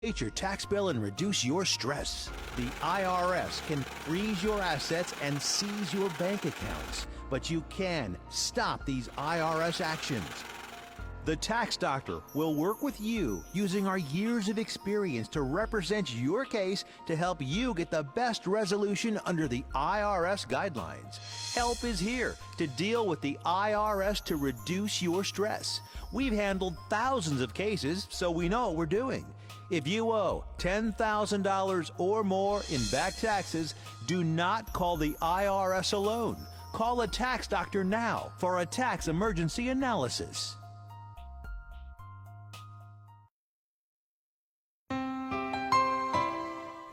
Pay your tax bill and reduce your stress. The IRS can freeze your assets and seize your bank accounts, but you can stop these IRS actions. The Tax Doctor will work with you using our years of experience to represent your case to help you get the best resolution under the IRS guidelines. Help is here to deal with the IRS to reduce your stress. We've handled thousands of cases, so we know what we're doing. If you owe $10,000 or more in back taxes, do not call the IRS alone. Call a tax doctor now for a tax emergency analysis.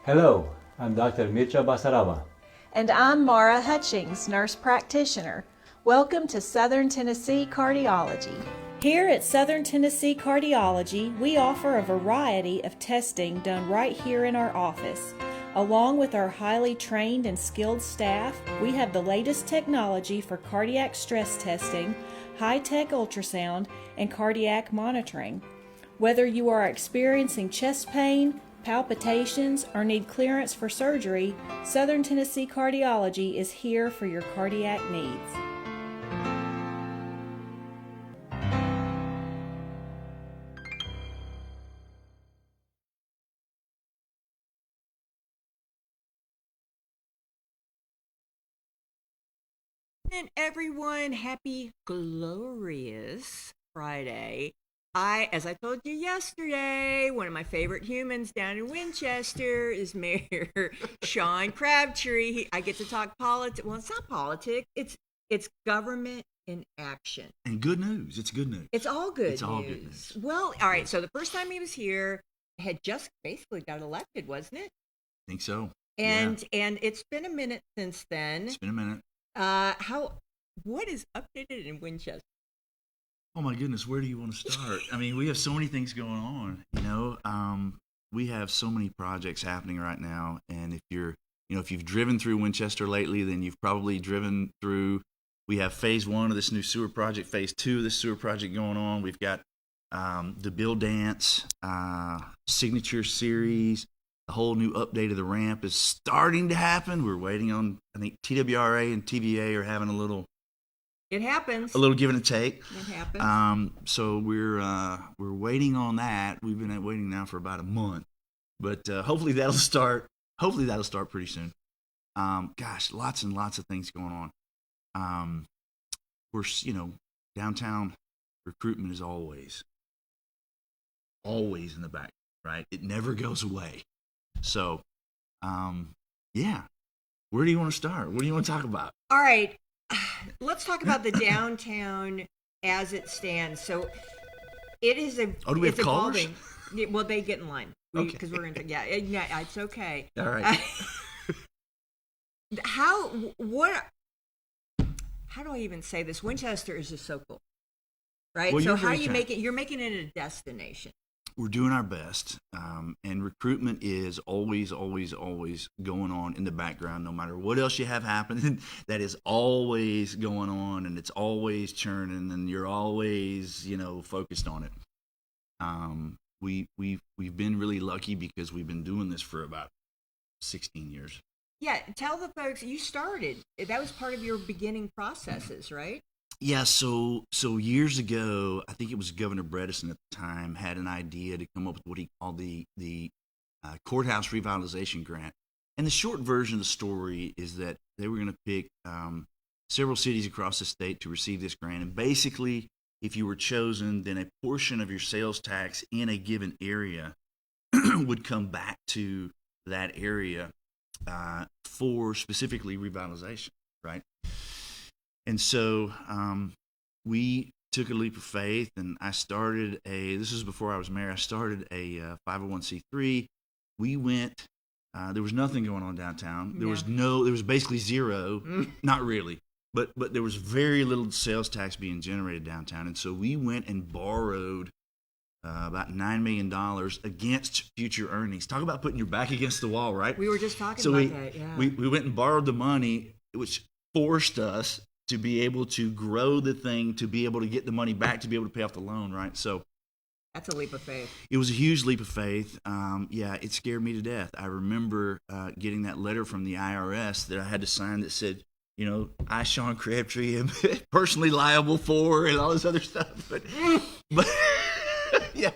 Hello, I'm Dr. Mircea Basaraba. And I'm Mara Hutchings, nurse practitioner. Welcome to Southern Tennessee Cardiology. Here at Southern Tennessee Cardiology, we offer a variety of testing done right here in our office. Along with our highly trained and skilled staff, we have the latest technology for cardiac stress testing, high-tech ultrasound, and cardiac monitoring. Whether you are experiencing chest pain, palpitations, or need clearance for surgery, Southern Tennessee Cardiology is here for your cardiac needs. And everyone, happy glorious Friday. As I told you yesterday, one of my favorite humans down in Winchester is Mayor Sean Crabtree. I get to talk politics. Well, it's not politics. It's government in action. And good news. It's good news. It's all good It's news. all good news. Well, all right. So the first time he was here, had just basically got elected, wasn't it? I think so. And it's been a minute since then. It's been a minute. What is updated in Winchester? Oh my goodness, where do you want to start? I mean, we have so many things going on, we have so many projects happening right now. And if you've driven through Winchester lately, then you've probably driven through, we have phase 1 of this new sewer project, phase 2 of this sewer project going on. We've got the Bill Dance signature series. The whole new update of the ramp is starting to happen. We're waiting on, I think TWRA and TVA are having a little give and take. It happens. So we're waiting on that. We've been waiting now for about a month, but hopefully that'll start pretty soon. Gosh, lots and lots of things going on. We're downtown recruitment is always in the back, right? It never goes away. So, where do you want to start? What do you want to talk about? All right. Let's talk about the downtown as it stands. So it is do we have callers? Well, they get in line because Okay. we're going to. Yeah, it's okay. All right. How do I even say this? Winchester is just so cool, right? Well, so you're how very you kind. make it? You're making it a destination. We're doing our best, and recruitment is always going on in the background. No matter what else you have happening, that is always going on, and it's always churning, and you're always, focused on it. We've been really lucky because we've been doing this for about 16 years. Yeah, tell the folks you started. That was part of your beginning processes, right? Yeah, so years ago, I think it was Governor Bredesen at the time had an idea to come up with what he called the courthouse revitalization grant. And the short version of the story is that they were going to pick several cities across the state to receive this grant. And basically, if you were chosen, then a portion of your sales tax in a given area would come back to that area for specifically revitalization, right? And so we took a leap of faith, and I started this was before I was mayor, I started a 501c3. We went, there was nothing going on downtown. There was basically zero, not really, but there was very little sales tax being generated downtown. And so we went and borrowed about $9 million against future earnings. Talk about putting your back against the wall, right? We were just talking So about that, yeah. we went and borrowed the money, which forced us to be able to grow the thing, to be able to get the money back, to be able to pay off the loan, right? So That's a leap of faith. It was a huge leap of faith. Yeah, it scared me to death. I remember getting that letter from the IRS that I had to sign that said, I, Sean Crabtree, am personally liable for, and all this other stuff. But yeah,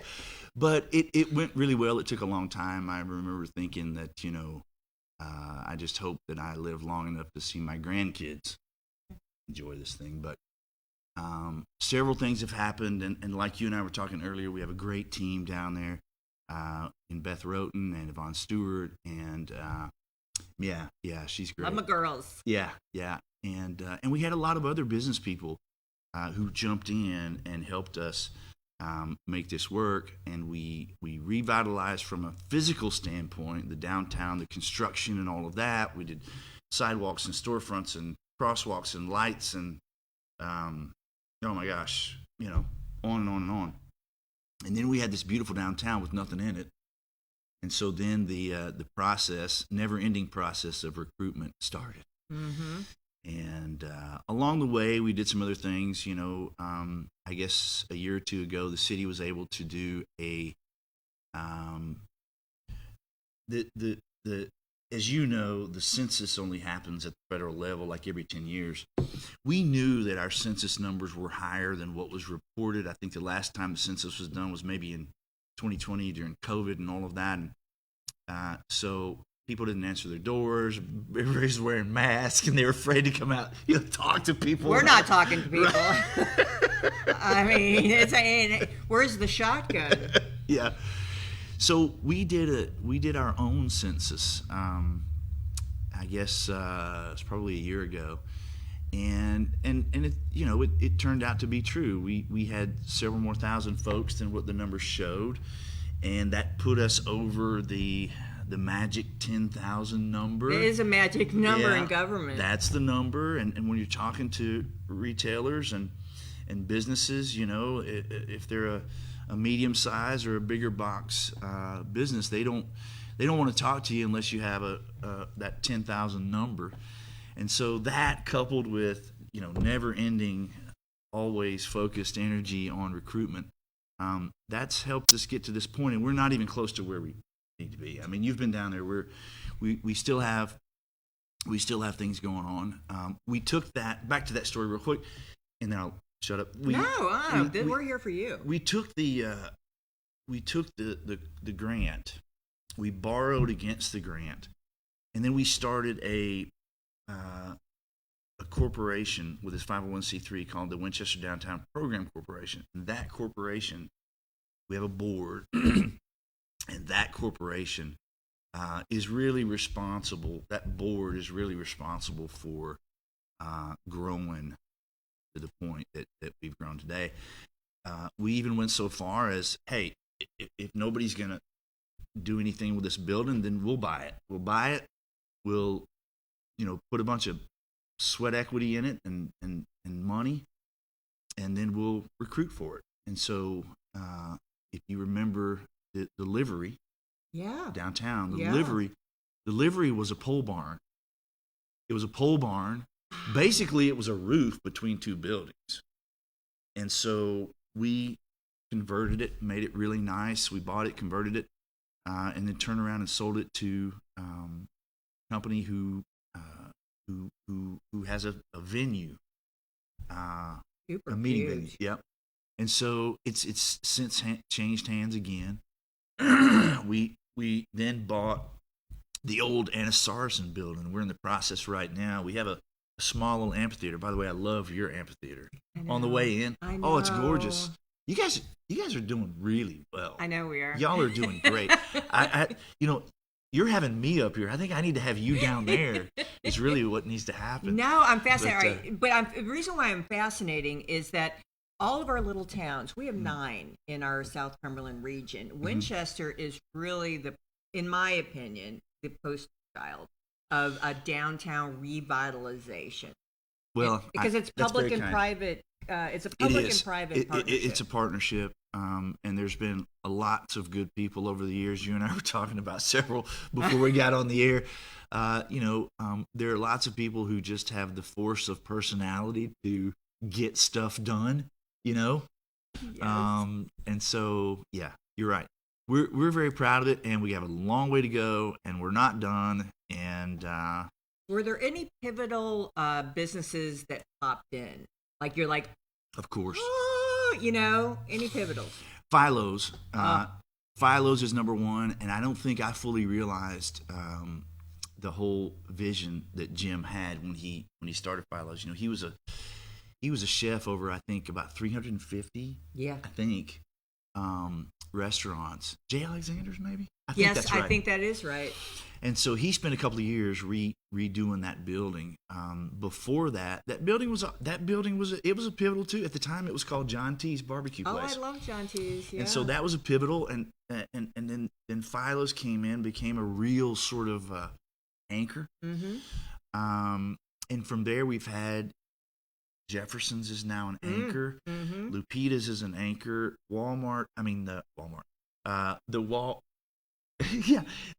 but it went really well. It took a long time. I remember thinking that, I just hope that I live long enough to see my grandkids enjoy this thing. But several things have happened, and like you and I were talking earlier, we have a great team down there in Beth Roten and Yvonne Stewart, and yeah, she's great. Love my girls. Yeah, and we had a lot of other business people who jumped in and helped us make this work, and we revitalized from a physical standpoint the downtown, the construction, and all of that. We did sidewalks and storefronts and crosswalks and lights and oh my gosh, on and on and on. And then we had this beautiful downtown with nothing in it. And so then the process, never-ending process of recruitment started. Mm-hmm. And along the way, we did some other things. I guess a year or two ago, the city was able to do as you know, the census only happens at the federal level like every 10 years. We knew that our census numbers were higher than what was reported. I think the last time the census was done was maybe in 2020 during COVID and all of that. And so people didn't answer their doors. Everybody's wearing masks, and they were afraid to come out, talk to people. We're not talking to people. I mean, where's the shotgun? Yeah. So we did our own census. I guess it's probably a year ago, and it turned out to be true. We had several more thousand folks than what the numbers showed, and that put us over the magic 10,000 number. It is a magic number in government. That's the number, and when you're talking to retailers and businesses, if they're a medium size or a bigger box business, they don't want to talk to you unless you have that 10,000 number. And so that, coupled with never ending, always focused energy on recruitment, that's helped us get to this point, and we're not even close to where we need to be. I mean, you've been down there. We still have things going on. We took that back to that story real quick, and then I'll shut up. We're here for you. We took the grant. We borrowed against the grant, and then we started a corporation with this 501c3 called the Winchester Downtown Program Corporation. And that corporation, we have a board, and that corporation is really responsible. That board is really responsible for growing to the point that we've grown today. We even went so far as, hey, if nobody's going to do anything with this building, then we'll buy it. We'll put a bunch of sweat equity in it and money, and then we'll recruit for it. And so if you remember the livery downtown, the livery was a pole barn. It was a pole barn. Basically, it was a roof between two buildings. And so we converted it, made it really nice. We bought it, converted it, and then turned around and sold it to a company who has a venue, a meeting venue. Yep. And so it's since changed hands again. We then bought the old Anna Saracen building. We're in the process right now. We have a small little amphitheater. By the way, I love your amphitheater. On the way in. I know. Oh, it's gorgeous. You guys are doing really well. I know we are. Y'all are doing great. You're having me up here. I think I need to have you down there. It's really what needs to happen. No, I'm fascinated. But the reason why I'm fascinating is that all of our little towns, we have 9 in our South Cumberland region. Winchester is really in my opinion, the poster child of a downtown revitalization. Well, because it's public and private. It's a public and private partnership. It's a partnership, and there's been lots of good people over the years. You and I were talking about several before we got on the air. There are lots of people who just have the force of personality to get stuff done. And so, yeah, you're right. We're very proud of it, and we have a long way to go, and we're not done. And were there any pivotal businesses that popped in? Like you're like, of course, oh, any pivotals? Philo's. Philo's is number one, and I don't think I fully realized the whole vision that Jim had when he started Philo's. He was a chef over, I think, about 350. Yeah, I think restaurants. J. Alexander's, maybe. Yes, that's right. I think that is right. And so he spent a couple of years redoing that building. Before that building was a pivotal too. At the time, it was called John T's Barbecue Place. Oh, I love John T's. Yeah. And so that was a pivotal, and then Philo's came in, became a real sort of anchor. Mm-hmm. And from there, we've had Jefferson's is now an anchor. Mm-hmm. Lupita's is an anchor. Walmart.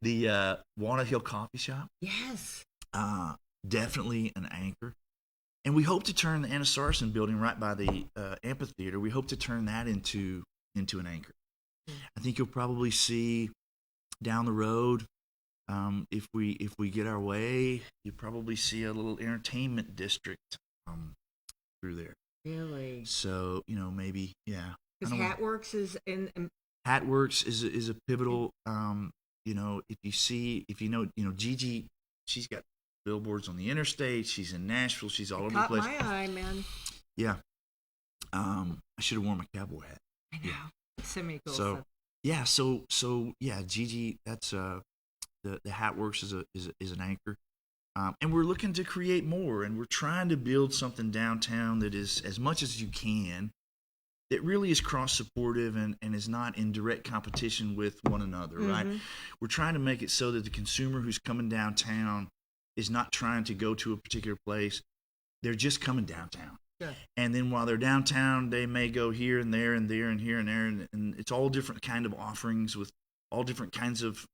The Walnut Hill Coffee Shop. Yes. Definitely an anchor. And we hope to turn the Anna Sarson building right by the amphitheater. We hope to turn that into an anchor. I think you'll probably see down the road, if we get our way, you'll probably see a little entertainment district through there. Really? So maybe, yeah. Because Hatworks is in. Hatworks is a pivotal. If you know Gigi, she's got billboards on the interstate. She's in Nashville. She's all over the place. Caught my eye, man. Yeah. I should have worn my cowboy hat. I know. Yeah. So many cool So stuff. yeah, so yeah, Gigi. That's the Hatworks is an anchor. And we're looking to create more, and we're trying to build something downtown that is, as much as you can, that really is cross-supportive and is not in direct competition with one another, right? We're trying to make it so that the consumer who's coming downtown is not trying to go to a particular place. They're just coming downtown. Sure. And then while they're downtown, they may go here and there and there and here and there, and it's all different kind of offerings with all different kinds of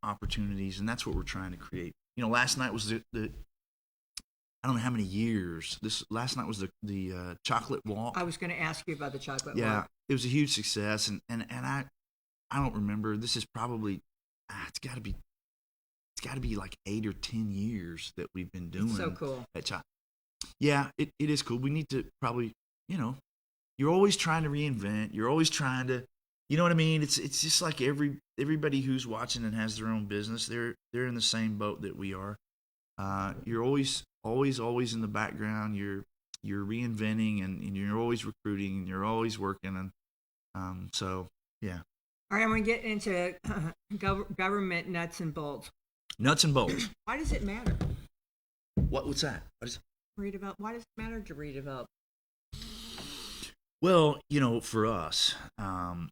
opportunities, and that's what we're trying to create. Last night was the I don't know how many years. Last night was the chocolate walk. I was going to ask you about the chocolate walk. Yeah, it was a huge success, and I don't remember. This is probably it's got to be like 8 or 10 years that we've been doing. It's so cool. Yeah, it is cool. We need to probably, you're always trying to reinvent. You're always trying to, you know what I mean? It's just like everybody who's watching and has their own business. They're in the same boat that we are. You're always in the background. You're reinventing and you're always recruiting and you're always working, and so yeah. All right, I'm going to get into government nuts and bolts. Nuts and bolts. Why does it matter? What's that? What is Redevelop. Why does it matter to redevelop? Well, for us, and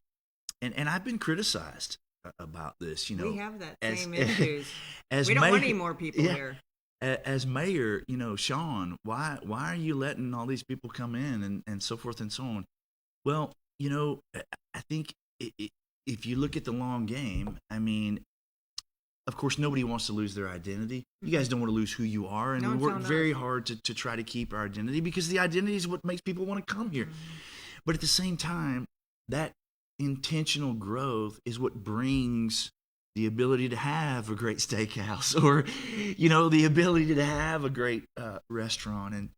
I've been criticized about this. We have that same issues. As we don't mayor, want any more people here. As mayor, Sean, why are you letting all these people come in and so forth and so on? Well, I think if you look at the long game, I mean, of course, nobody wants to lose their identity. You guys don't want to lose who you are, and we work very hard to try to keep our identity, because the identity is what makes people want to come here. But at the same time, that intentional growth is what brings the ability to have a great steakhouse, or the ability to have a great restaurant,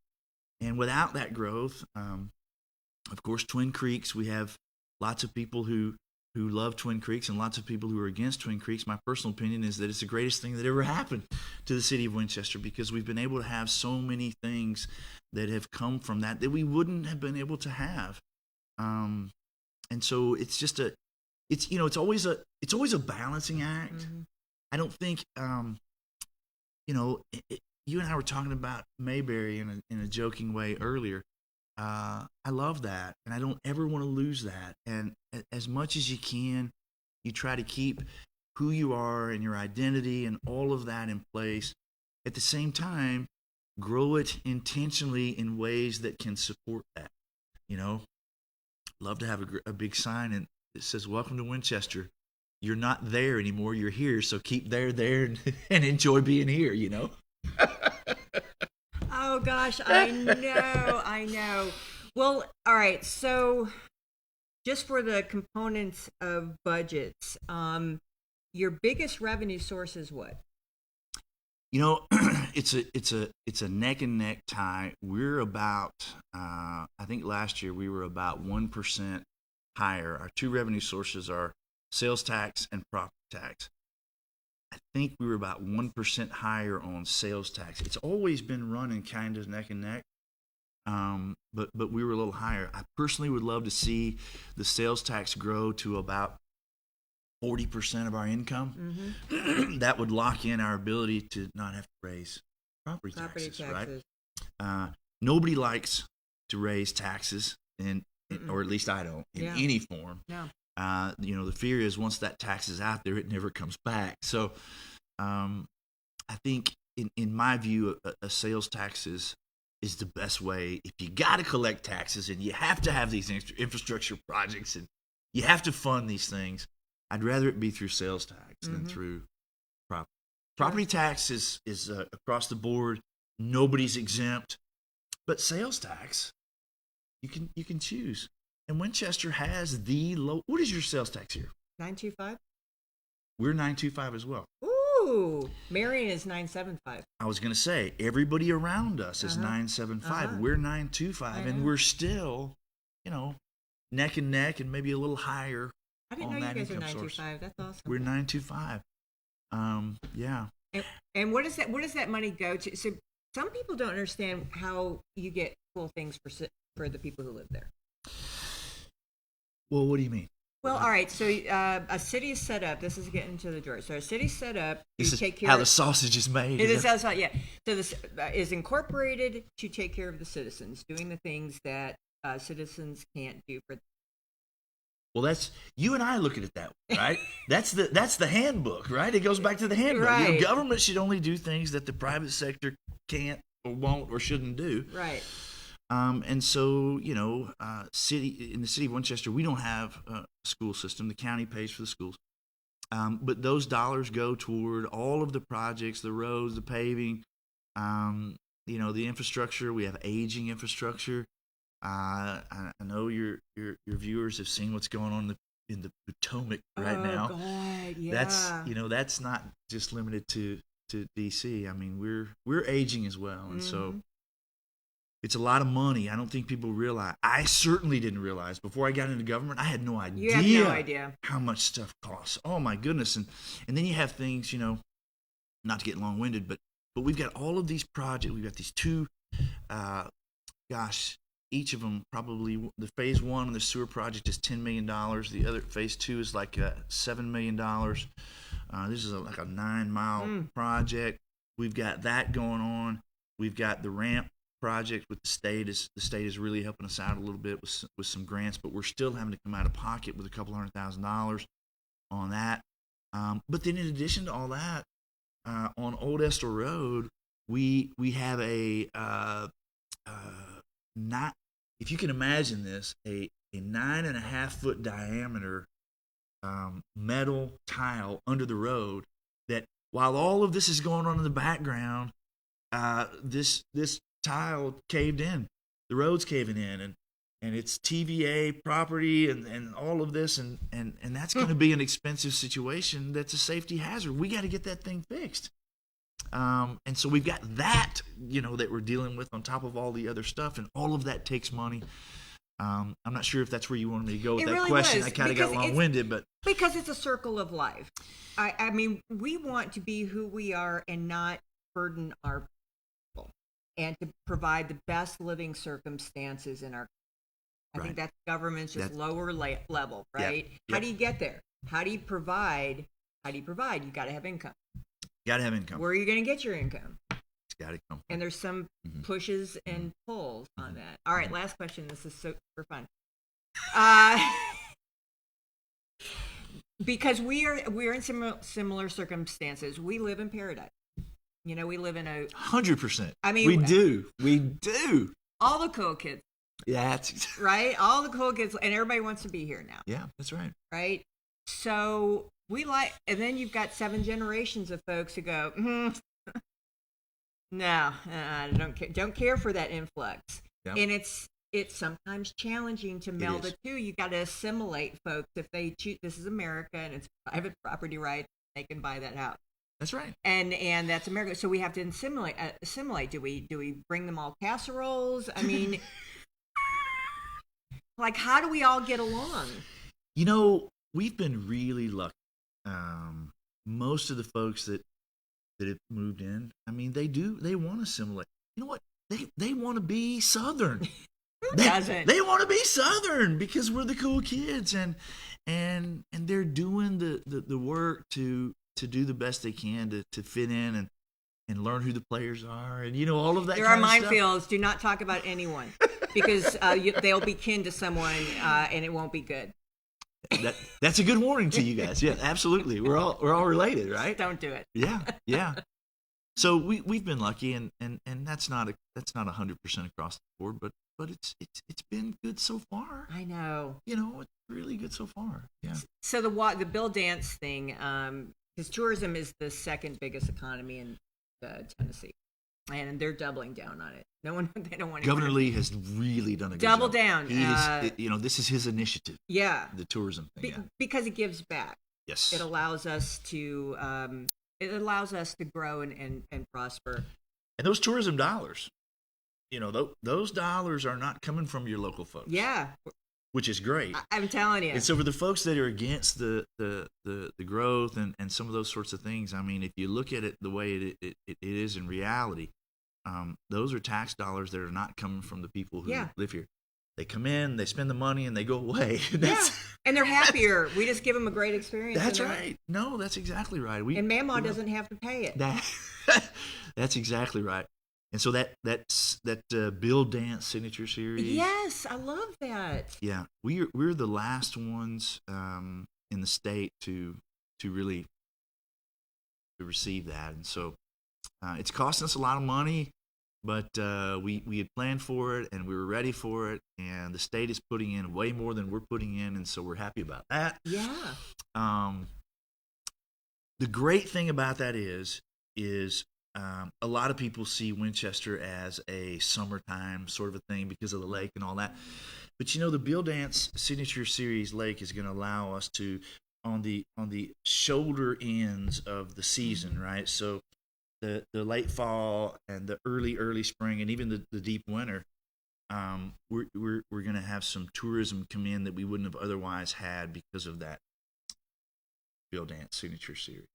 and without that growth, of course, Twin Creeks, we have lots of people who love Twin Creeks and lots of people who are against Twin Creeks. My personal opinion is that it's the greatest thing that ever happened to the city of Winchester, because we've been able to have so many things that have come from that we wouldn't have been able to have. And so it's just it's always a balancing act. Mm-hmm. I don't think you and I were talking about Mayberry in a joking way earlier. I love that, and I don't ever want to lose that. And as much as you can, you try to keep who you are and your identity and all of that in place. At the same time, grow it intentionally in ways that can support that. Love to have a big sign and it says, "Welcome to Winchester. You're not there anymore. You're here. So keep there, and enjoy being here." Oh gosh, I know. Well, all right. So just for the components of budgets, your biggest revenue source is what? You know, it's a neck and neck tie. We're about, I think last year we were about 1% higher. Our two revenue sources are sales tax and property tax. I think we were about 1% higher on sales tax. It's always been running kind of neck and neck, but we were a little higher. I personally would love to see the sales tax grow to about 40% of our income. Mm-hmm. That would lock in our ability to not have to raise property taxes. Right? Nobody likes to raise taxes, or at least I don't, in any form. No. The fear is once that tax is out there, it never comes back. So I think, in my view, a sales tax is the best way. If you got to collect taxes and you have to have these infrastructure projects and you have to fund these things, I'd rather it be through sales tax than through property. Property tax is across the board. Nobody's exempt. But sales tax, you can choose. And Winchester has the low. What is your sales tax here? 925. We're 925 as well. Ooh, Marion is 975. I was going to say everybody around us is 975. We're 925, and we're still, neck and neck, and maybe a little higher. I didn't know you guys are 925. That's awesome. We're 925. Yeah. And what does that money go to? So some people don't understand how you get cool things for the people who live there. Well, what do you mean? Well, all right. So a city is set up. This is getting to the drawer. So a city's set up. This to is take care how of, the sausage is made. It is how, yeah. So this is incorporated to take care of the citizens, doing the things that citizens can't do for. Well, that's you and I look at it that way, right? that's the handbook, right? It goes back to the handbook. Right. Government should only do things that the private sector can't or won't or shouldn't do. Right. And so, in the city of Winchester, we don't have a school system. The county pays for the schools. But those dollars go toward all of the projects, the roads, the paving, the infrastructure. We have aging infrastructure. I know your viewers have seen what's going on in the Potomac right now. Oh God, yeah. That's not just limited to DC. I mean, we're aging as well, and so it's a lot of money. I don't think people realize. I certainly didn't realize before I got into government. I had no idea. You had no idea how much stuff costs. Oh my goodness! And then you have things, not to get long-winded, but we've got all of these projects. We've got these two, each of them probably, the phase one of the sewer project is $10 million. The other phase two is like $7 million. This is like a 9-mile project. We've got that going on. We've got the ramp project with the state. The state is really helping us out a little bit with some grants, but we're still having to come out of pocket with a couple $100,000 on that. But then in addition to all that, on Old Estill Road, we have not, if you can imagine this, a 9.5-foot diameter metal tile under the road that while all of this is going on in the background, this tile caved in. The road's caving in, and it's TVA property and all of this, and that's going to be an expensive situation. That's a safety hazard. We got to get that thing fixed. And so we've got that, that we're dealing with on top of all the other stuff, and all of that takes money. I'm not sure if that's where you wanted me to go with It that really question. was, I kind of got long-winded, but because it's a circle of life. I mean, we want to be who we are and not burden our people, and to provide the best living circumstances in our. I think that's government's just lower level, right? Yep. How do you get there? How do you provide? You got to have income. got to have income. Where are you going to get your income? It's got to come. And there's some pushes and pulls on that. All right, last question. This is super fun. Because we're in similar circumstances. We live in paradise. We live in a 100%. I mean, we do. All the cool kids. Yeah, that's right. All the cool kids, and everybody wants to be here now. Yeah, that's right. Right. So and then you've got 7 generations of folks who go, no, I don't care for that influx. Yeah. And it's it's sometimes challenging to meld is. the two. You got to assimilate folks. If they choose, this is America and it's private property right, they can buy that house. That's right. And that's America. So we have to assimilate. Do we bring them all casseroles? I mean, like, how do we all get along? You know, we've been really lucky. Most of the folks that have moved in, I mean, they want to assimilate. You know what? They want to be Southern. Who doesn't? They want to be Southern because we're the cool kids, and they're doing the work to do the best they can to fit in and learn who the players are, and all of that. There are kind of minefields. stuff. Do not talk about anyone because they'll be kin to someone, and it won't be good. That's a good warning to you guys. Yeah, absolutely. We're all related, right? Don't do it. Yeah. So we've been lucky, and that's not 100% across the board, but it's been good so far. I know. It's really good so far. Yeah. So the Bill Dance thing, because tourism is the second biggest economy in Tennessee, and they're doubling down on it. They don't want Governor Lee has really done a good double job. down. He is, this is his initiative. Yeah. The tourism thing. Because it gives back. Yes. It allows us to grow and prosper. And those tourism dollars, those dollars are not coming from your local folks. Yeah. Which is great. I'm telling you. And so for the folks that are against the growth and some of those sorts of things, I mean, if you look at it the way it is in reality, those are tax dollars that are not coming from the people who live here. They come in, they spend the money, and they go away. And they're happier. We just give them a great experience. That's right. No, that's exactly right. And Mamaw doesn't have to pay it. That's exactly right. And so that Bill Dance signature series. Yes, I love that. Yeah, we're the last ones in the state to really receive that, and so it's costing us a lot of money, but we had planned for it and we were ready for it, and the state is putting in way more than we're putting in, and so we're happy about that. Yeah. The great thing about that is a lot of people see Winchester as a summertime sort of a thing because of the lake and all that. But the Bill Dance Signature Series Lake is going to allow us to, on the shoulder ends of the season, right? So the late fall and the early spring and even the deep winter, we're going to have some tourism come in that we wouldn't have otherwise had because of that Bill Dance Signature Series.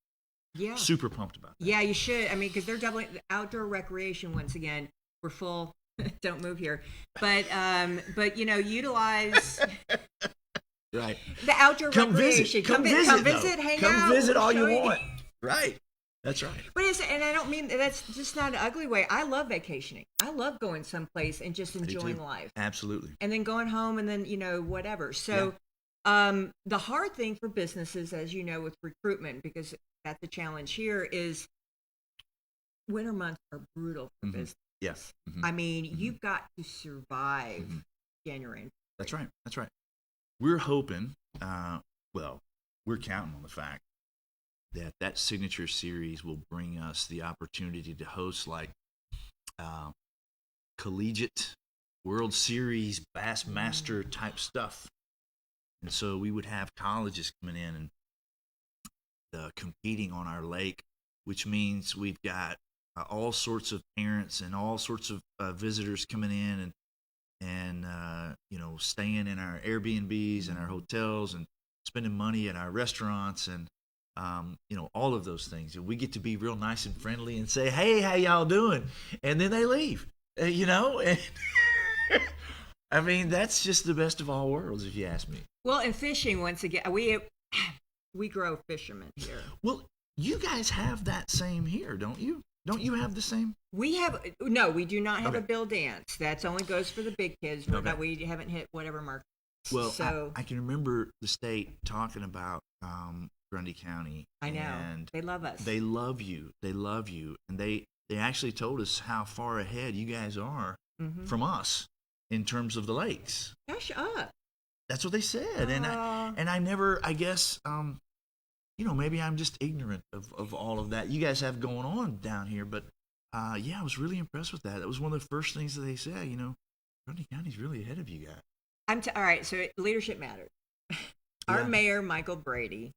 Yeah. Super pumped about that. Yeah, you should. I mean, because they're doubling outdoor recreation once again. We're full. Don't move here. But utilize right. the outdoor recreation. Come visit. Hang out. Come visit all you want. Right. That's right. But and I don't mean that's just not an ugly way. I love vacationing. I love going someplace and just enjoying life. Absolutely. And then going home and then whatever. So the hard thing for businesses, as you know, with recruitment, because that's the challenge here, is winter months are brutal for business. Yes. Mm-hmm. I mean, you've got to survive January. That's right. We're hoping, we're counting on the fact that signature series will bring us the opportunity to host collegiate World Series Bassmaster type stuff. And so we would have colleges coming in and competing on our lake, which means we've got all sorts of parents and all sorts of visitors coming in and staying in our Airbnbs and our hotels and spending money at our restaurants and all of those things. And we get to be real nice and friendly and say, "Hey, how y'all doing?" And then they leave. And I mean, that's just the best of all worlds, if you ask me. Well, and fishing, once again, we grow fishermen here. Well, you guys have that same here, don't you? Don't you have the same? We do not have a Bill Dance. That only goes for the big kids. We haven't hit whatever mark. Well, so I can remember the state talking about Grundy County. I know. And they love us. They love you. And they actually told us how far ahead you guys are from us in terms of the lakes. Hush up. That's what they said. And I never, I guess, maybe I'm just ignorant of all of that you guys have going on down here. But, I was really impressed with that. That was one of the first things that they said, Grundy County's really ahead of you guys. All right. So leadership matters. Our Yeah. mayor, Michael Brady,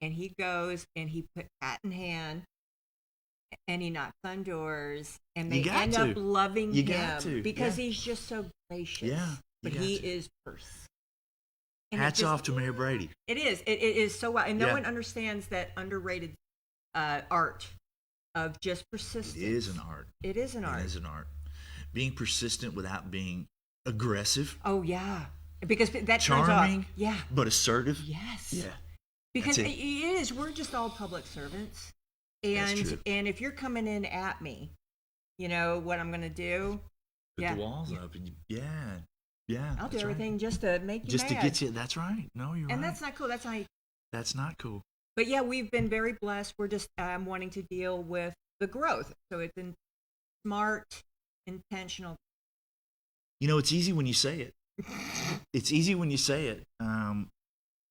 and he goes and he put hat in hand and he knocks on doors and they end up loving him because he's just so gracious. Yeah. But he is purse. And hats off to Mayor Brady. It is. It is so well. And no one understands that underrated art of just persistence. It is an art. It is an art. It is an art. Being persistent without being aggressive. Oh, yeah. Because that charming, turns off. Yeah. But assertive. Yes. Yeah. Because it is. We're just all public servants. And if you're coming in at me, you know what I'm going to do? Put the walls up. And yeah. I'll do everything just to make you just mad. to get you. That's right. No, you're right. And that's not cool. That's not cool. But yeah, we've been very blessed. We're just wanting to deal with the growth. So it's smart, intentional. You know, it's easy when you say it. It's easy when you say it.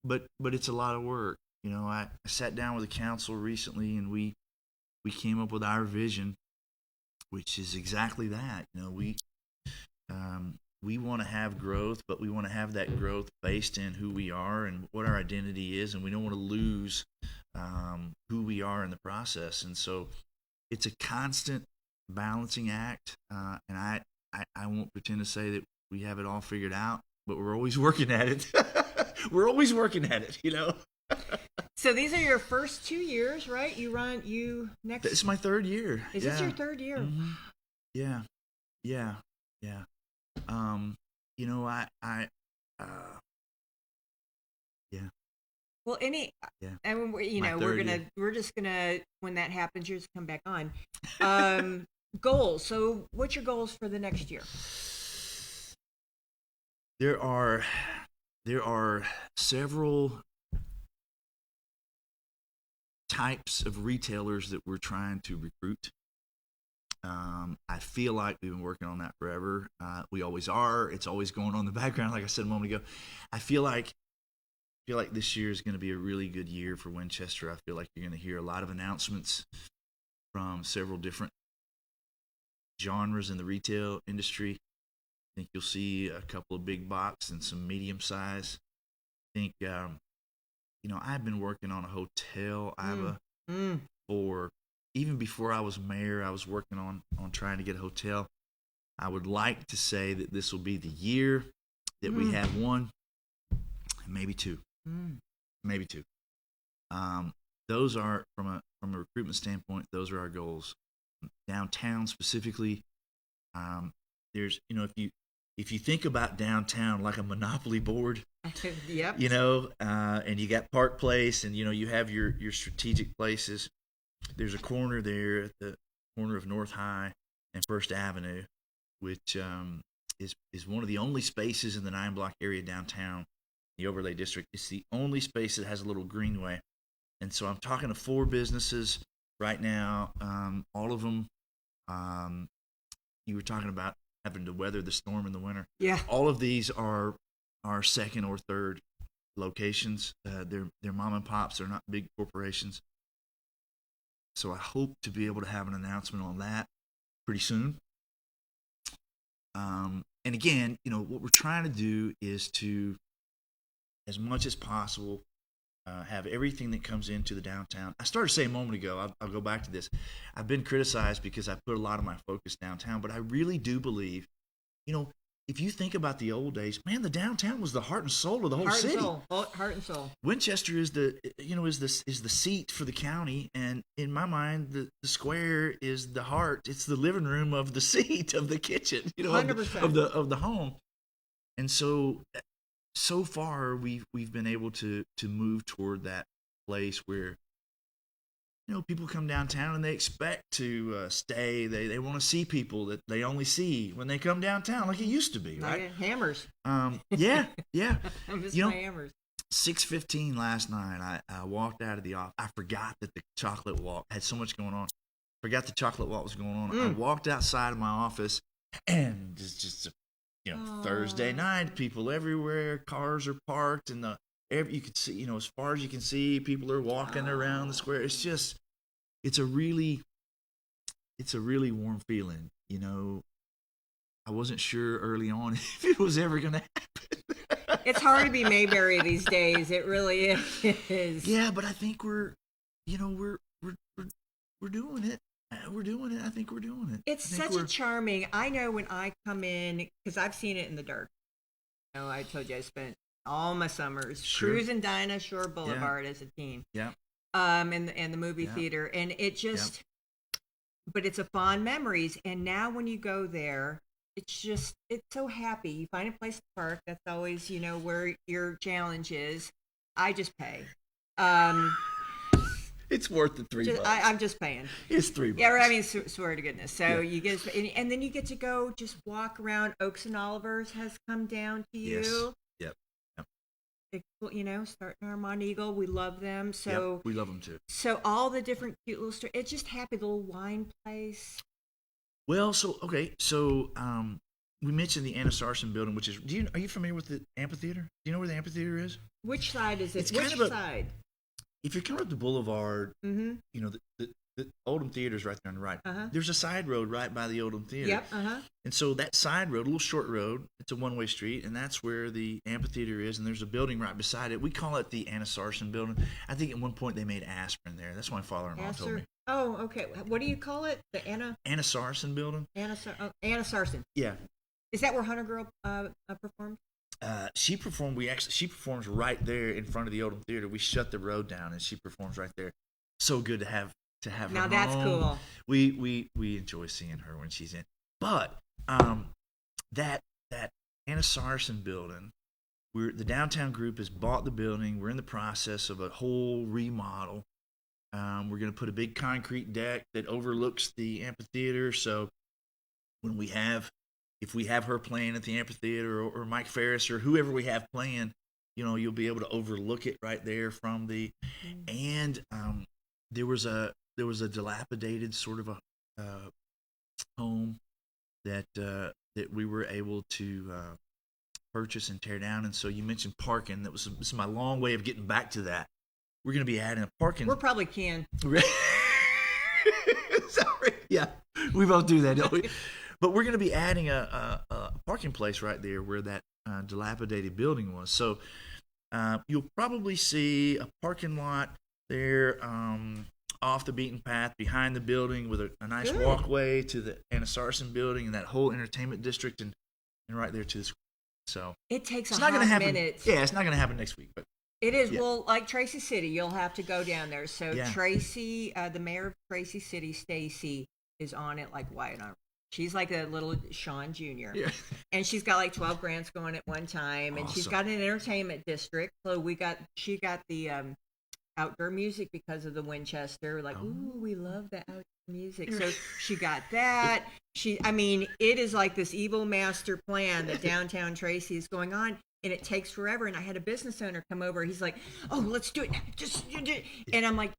But it's a lot of work. You know, I sat down with the council recently, and we came up with our vision, which is exactly that. You know, we want to have growth, but we want to have that growth based in who we are and what our identity is, and we don't want to lose who we are in the process. And so it's a constant balancing act, and I won't pretend to say that we have it all figured out, but we're always working at it. We're always working at it, you know. So these are your first 2 years, right? You next. It's my third year. Is this your third year? Mm-hmm. Yeah. You know, yeah. Well, I mean, we're just gonna, when that happens, you're just come back on. Goals. So what's your goals for the next year? There are several types of retailers that we're trying to recruit. I feel like we've been working on that forever. We always are. It's always going on in the background, like I said a moment ago. I feel like this year is going to be a really good year for Winchester. I feel like you're going to hear a lot of announcements from several different genres in the retail industry. I think you'll see a couple of big box and some medium size. I think, I've been working on a hotel, Iva, for even before I was mayor. I was working on trying to get a hotel. I would like to say that this will be the year that we have one, maybe two, maybe two. Those are from a recruitment standpoint. Those are our goals. Downtown specifically, there's if you think about downtown like a monopoly board, yep. And you got Park Place, and you have your strategic places. There's a corner there at the corner of North High and First Avenue, which is one of the only spaces in the 9-block area downtown, the overlay district. It's the only space that has a little greenway. And so I'm talking to 4 businesses right now. All of them, you were talking about having to weather the storm in the winter. Yeah. All of these are second or third locations. They're mom and pops. They're not big corporations. So I hope to be able to have an announcement on that pretty soon. And again, what we're trying to do is to, as much as possible, have everything that comes into the downtown. I started saying a moment ago, I'll go back to this. I've been criticized because I put a lot of my focus downtown, but I really do believe, if you think about the old days, man, the downtown was the heart and soul of the whole city. Heart and soul. Winchester is the seat for the county, and in my mind, the square is the heart. It's the living room of the seat of the kitchen, 100%. of the home. And so far we've been able to move toward that place where people come downtown and they expect to stay. They want to see people that they only see when they come downtown, like it used to be, right? Hammers. Yeah. I miss my hammers. 6:15 last night, I walked out of the office. I forgot that the chocolate walk had so much going on. Forgot the chocolate walk was going on. I walked outside of my office, and just Thursday night, people everywhere, cars are parked, and you could see, as far as you can see, people are walking around the square. It's a really warm feeling, I wasn't sure early on if it was ever going to happen. It's hard to be Mayberry these days. It really is. Yeah, but I think we're doing it. We're doing it. I think we're doing it. It's such a charming. I know when I come in, because I've seen it in the dark. You know, I told you I spent all my summers cruising Dinah Shore Boulevard as a teen. Yeah. And the movie theater, and it just. But it's a fond memories, and now when you go there, it's so happy. You find a place to park. That's always, where your challenge is. I just pay. It's worth the $3. I'm just paying. It's $3. Yeah, I mean, swear to goodness. So you get, and then you get to go just walk around. Oaks and Olivers has come down to you. Yes. Starting Armand Eagle, we love them. So we love them too. So all the different cute little stores. It's just happy little wine place. Well, we mentioned the Anna Sarson building, which is. Are you familiar with the amphitheater? Do you know where the amphitheater is? Which side is it? It's Which kind of side? If you're coming up the boulevard, the Oldham Theater's right there on the right. There's a side road right by the Oldham Theater. Yep. And so that side road, a little short road, it's a one-way street, and that's where the amphitheater is, and there's a building right beside it. We call it the Anna Sarson building. I think at one point they made aspirin there. That's what my father-in-law told me. Oh, okay. What do you call it? The Anna Sarson building? Anna Sarson. Yeah. Is that where Hunter Girl performed? She performs right there in front of the Oldham Theater. We shut the road down, and she performs right there. So good to have her. Now that's home. cool. We enjoy seeing her when she's in. But that Anna Sarson building, the downtown group has bought the building. We're in the process of a whole remodel. We're going to put a big concrete deck that overlooks the amphitheater. So if we have her playing at the amphitheater or Mike Ferris or whoever we have playing, you'll be able to overlook it right there from the. And there was a dilapidated sort of a home that we were able to purchase and tear down. And so you mentioned parking. This is my long way of getting back to that. We're going to be adding a parking. We're probably can. Sorry. Yeah, we both do that, don't we? But we're going to be adding a parking place right there where that dilapidated building was. So you'll probably see a parking lot there off the beaten path behind the building with a nice walkway to the Anna Sarson building and that whole entertainment district and right there to the school. So it takes it's a not hot gonna happen. minute. Yeah, it's not going to happen next week, but it is. Yeah. Well, like Tracy City, you'll have to go down there. So Yeah. Tracy, the mayor of Tracy City, Stacy, is on it like white on. She's like a little Sean Jr. Yeah. And she's got like 12 grants going at one time, and she's got an entertainment district. So she got the outdoor music because of the Winchester. Like, ooh, we love the outdoor music. So she got that. It is like this evil master plan that downtown Tracy is going on, and it takes forever. And I had a business owner come over. He's like, "Oh, let's do it now. Just you do it." And I'm like,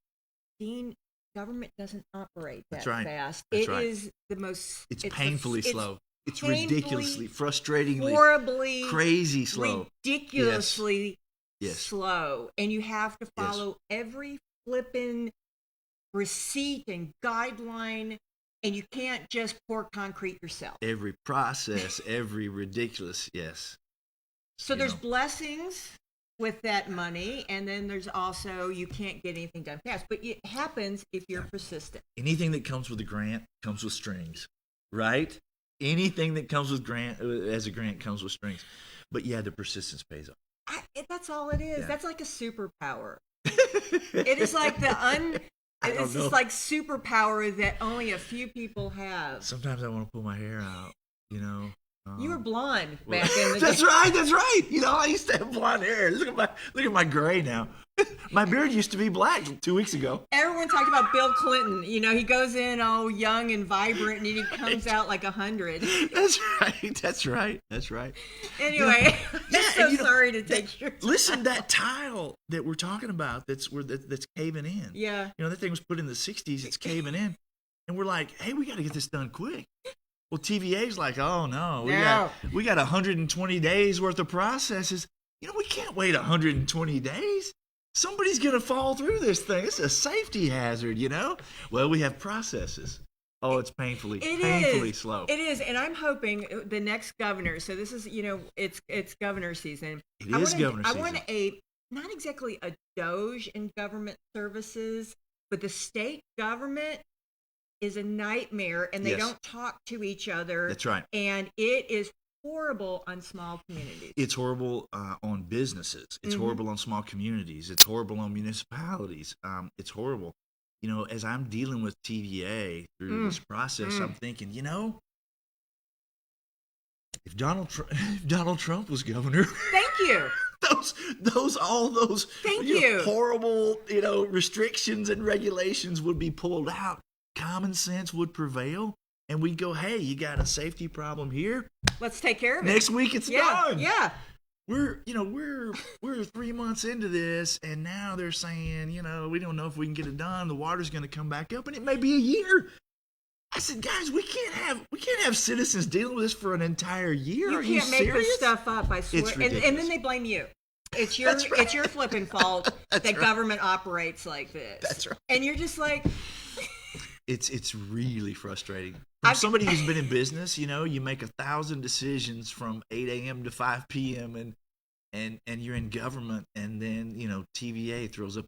Dean, government doesn't operate that fast. That's it right. is the most. It's painfully slow. It's painfully, ridiculously, frustratingly, horribly, crazy slow. Ridiculously Yes. slow. And you have to follow every flippin' receipt and guideline, and you can't just pour concrete yourself. Every process, every ridiculous, yes. So there's blessings with that money, and then there's also you can't get anything done fast. But it happens if you're persistent. Anything that comes with a grant comes with strings, right? Anything that comes with as a grant comes with strings. But yeah, the persistence pays off. That's all it is. Yeah. That's like a superpower. It is like it's just like superpower that only a few people have. Sometimes I want to pull my hair out, You were blonde back in the day. That's right. I used to have blonde hair. Look at my gray now. My beard used to be black 2 weeks ago. Everyone talked about Bill Clinton. He goes in all young and vibrant, and he comes out like 100. That's right. Anyway, I'm sorry to take your time. Listen, that tile that we're talking about that's caving in. Yeah. That thing was put in the 60s. It's caving in. And we're like, hey, we got to get this done quick. Well, TVA's like, oh, no. We got 120 days worth of processes. We can't wait 120 days. Somebody's going to fall through this thing. It's a safety hazard, Well, we have processes. Oh, it's painfully slow. It is, and I'm hoping the next governor. So this is, it's governor season. It is governor season. I want not exactly a doge in government services, but the state government is a nightmare, and they don't talk to each other. That's right. And it is horrible on small communities. It's horrible on businesses. It's horrible on small communities. It's horrible on municipalities. It's horrible. As I'm dealing with TVA through this process, I'm thinking, if Donald Trump was governor, thank you. all those thank you horrible restrictions and regulations would be pulled out. Common sense would prevail, and we'd go, hey, you got a safety problem here. Let's take care of it. Next week it's done. Yeah. We're 3 months into this, and now they're saying, we don't know if we can get it done. The water's going to come back up, and it may be a year. I said, guys, we can't have citizens dealing with this for an entire year. You can't make this stuff up. I swear. It's ridiculous. And then they blame you. It's your it's your flipping fault that government operates like this. That's right. And you're just like. It's really frustrating. From somebody who's been in business, you make 1,000 decisions from 8 a.m. to 5 p.m. and you're in government, and then TVA throws up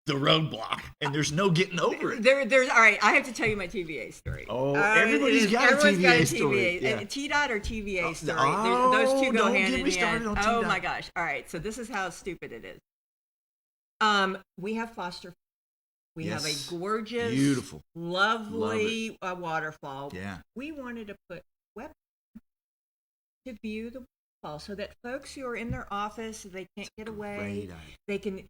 the roadblock, and there's no getting over it. There's all right. I have to tell you my TVA story. Oh, everybody's got a TVA story. Yeah. T-Dot or TVA story. Oh, those two go don't hand get in me hand. started on Oh T-Dot. my gosh! All right, so this is how stupid it is. We have foster. We have a gorgeous, beautiful, lovely waterfall. Yeah. We wanted to put web to view the waterfall so that folks who are in their office, they can't get away. They can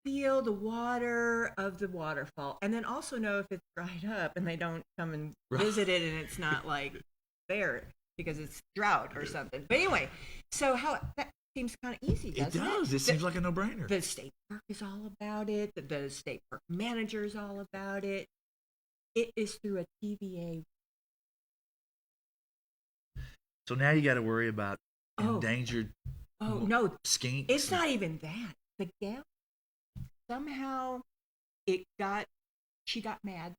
feel the water of the waterfall, and then also know if it's dried up, and they don't come and visit it, and it's not like there because it's drought or something. But anyway, so that seems kind of easy, doesn't it? It does. It seems like a no-brainer. The state park is all about it. The state park manager is all about it. It is through a TVA. So now you got to worry about endangered skinks. It's not even that. The gal, somehow she got mad.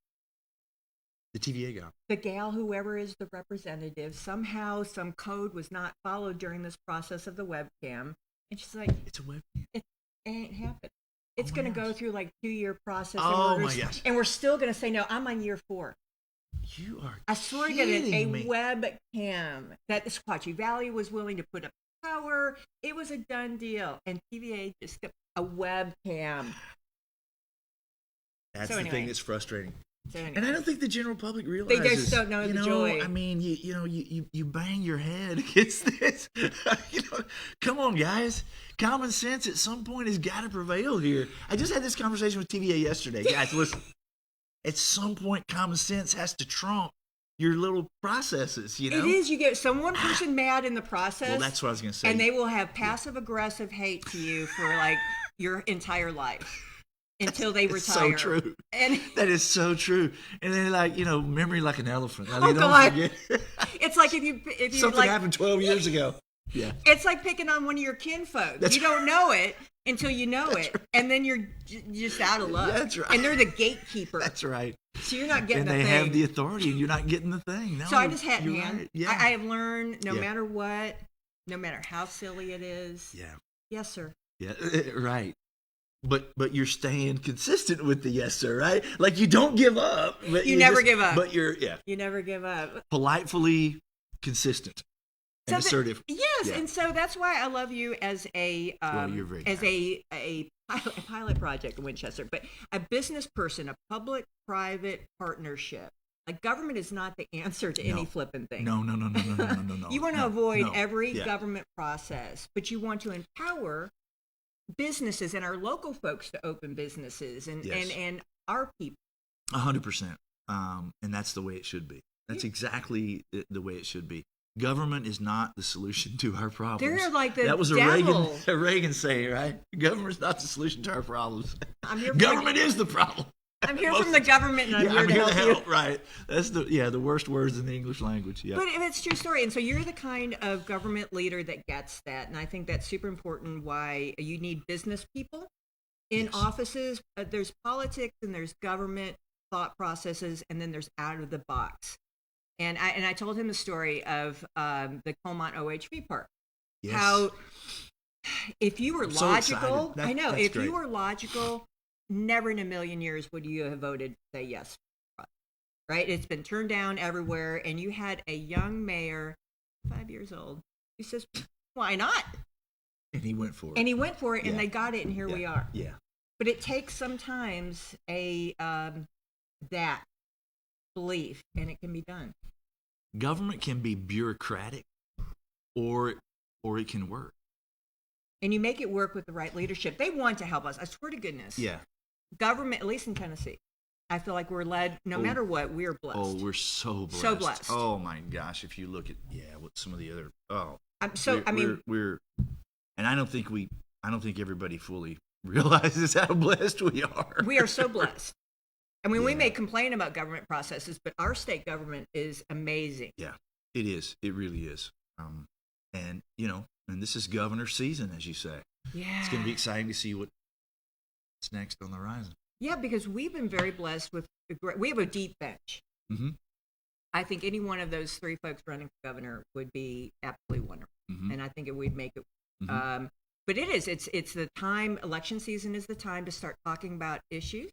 The TVA gal. The gal, whoever is the representative, somehow some code was not followed during this process of the webcam. And she's like, it's a webcam. It ain't happened. It's going to go through like 2-year process. Oh my gosh. And we're still going to say, no, I'm on year 4. You are I swear to kidding God, me. webcam that the Squatchy Valley was willing to put up power. It was a done deal. And TVA just got a webcam. That's the thing that's frustrating. So anyway. And I don't think the general public realizes. They just don't know the joy. I mean, you bang your head against this. Come on, guys. Common sense at some point has got to prevail here. I just had this conversation with TVA yesterday. Guys, listen. At some point, common sense has to trump your little processes, It is. You get one person mad in the process. Well, that's what I was going to say. And they will have passive-aggressive hate to you for, like, your entire life. Until they retire. So true. And that is so true. And then, memory like an elephant. I mean, oh, God. Don't forget. It's like if you something happened 12 years ago. Yeah. It's like picking on one of your kinfolk. You don't know it until you know it, right. And then you're just out of luck. That's right. And they're the gatekeeper. That's right. So you're not getting and the thing. And they have the authority, and you're not getting the thing. No, so I just had hand. Right. Yeah. I have learned no matter what, no matter how silly it is. Yeah. Yes, sir. Yeah. Right. But you're staying consistent with the yes sir, right? Like you don't give up. But you never give up. But you never give up. Politely consistent and assertive. Yes, and so that's why I love you as a pilot project in Winchester, but a business person, a public-private partnership. Like government is not the answer to any flipping thing. No. You want to avoid every government process, but you want to empower businesses and our local folks to open businesses and our people. 100%. And that's the way it should be. That's exactly the way it should be. Government is not the solution to our problems. They're like the That was devil. a Reagan saying, right? Government's not the solution to our problems. Government is the problem. I'm here from the government, and I'm here to help you. Right. That's the worst words in the English language. Yeah. But it's a true story. And so you're the kind of government leader that gets that. And I think that's super important why you need business people in offices. There's politics and there's government. thought processes, and then there's out of the box. And I told him the story of the Colmont OHV Park. Yes. How if you were I'm so logical, excited. I know, That's if great. you were logical, never in a million years would you have voted to say yes. Right? It's been turned down everywhere. And you had a young mayor, 5 years old, who says, why not? And he went for it. And he went for it, and Yeah. they got it, and here we are. Yeah. But it takes sometimes that belief, and it can be done. Government can be bureaucratic, or it can work. And you make it work with the right leadership. They want to help us. I swear to goodness. Yeah. Government, at least in Tennessee, I feel like we're led, no matter what, we're blessed. Oh, we're so blessed. So blessed. Oh my gosh, if you look at what some of the other we're and I don't think everybody fully realizes how blessed we are. We are so blessed. I mean, we Yeah. may complain about government processes, but our state government is amazing. Yeah, it is. It really is. And and this is governor season, as you say. Yeah. It's going to be exciting to see what's next on the horizon. Yeah, because we've been very blessed with, we have a deep bench. Mm-hmm. I think any one of those three folks running for governor would be absolutely wonderful. Mm-hmm. And I think it would make it. Mm-hmm. But it's the time, election season is the time to start talking about issues,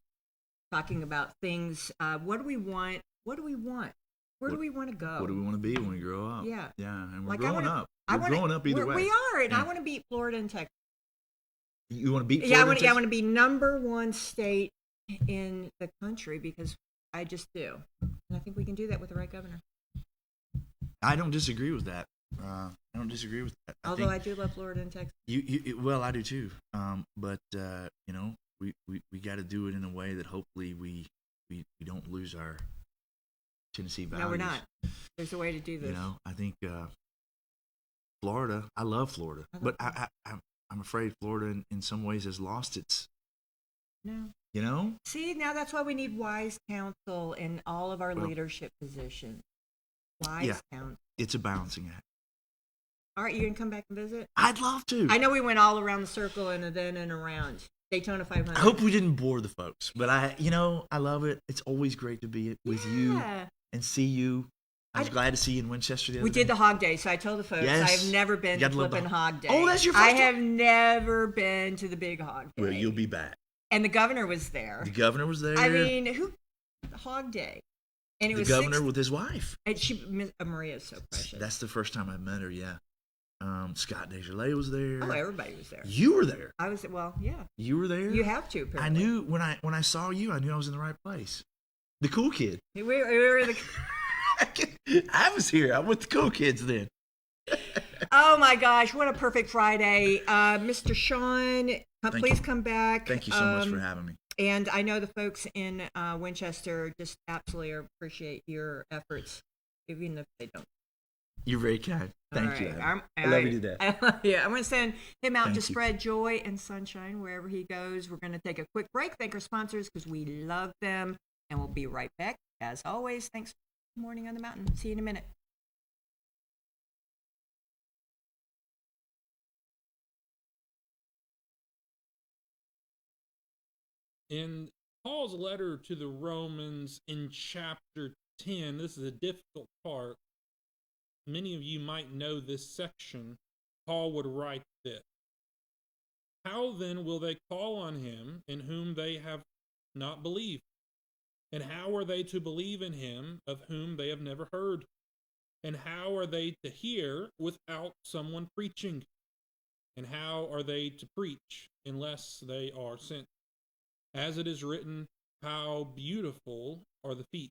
talking about things. What do we want? What do we want? Where do we want to go? What do we want to be when we grow up? Yeah. Yeah, and we're Like, growing up. We're growing up either way. We are, and Yeah. I want to beat Florida and Texas. You want to beat Yeah, Florida? I want to be number one state in the country because I just do. And I think we can do that with the right governor. I don't disagree with that. I don't disagree with that. Although I do love Florida and Texas. Well, I do too. But we got to do it in a way that hopefully we don't lose our Tennessee values. No, we're not. There's a way to do this. I think Florida. I love Florida, but I'm afraid Florida in some ways has lost its. No. See, now that's why we need wise counsel in all of our leadership positions. Wise counsel. It's a balancing act. All right, you gonna come back and visit? I'd love to. I know we went all around the circle and then and around Daytona 500. I hope we didn't bore the folks, but I love it. It's always great to be with you and see you. I was glad to see you in Winchester the other We day. did the Hog Day, so I told the folks Yes. I've never been You to gotta love flipping the- Hog Day. Oh, that's your first I one? have never been to the big Hog Day. Well, you'll be back. And the governor was there. The governor was there. I mean, Hog Day. And it the was governor with his wife. And Maria is so precious. That's the first time I met her. Yeah. Scott Desjardins was there. Oh, everybody was there. You were there. I was, well, yeah. You were there. You have to. I knew when I saw you, I knew I was in the right place. The cool kid. We were the. I was here. I'm with the cool kids then. Oh my gosh! What a perfect Friday, Mr. Sean. Please come back. Thank you so much for having me. And I know the folks in Winchester just absolutely appreciate your efforts, even if they don't. You're very kind. Thank you. I love you to death. Yeah, I'm going to send him out Thank to you. spread joy and sunshine wherever he goes. We're going to take a quick break. Thank our sponsors because we love them. And we'll be right back. As always, thanks for Morning on the Mountain. See you in a minute. In Paul's letter to the Romans in chapter 10, this is a difficult part. Many of you might know this section. Paul would write this. How then will they call on him in whom they have not believed? And how are they to believe in him of whom they have never heard? And how are they to hear without someone preaching? And how are they to preach unless they are sent? As it is written, how beautiful are the feet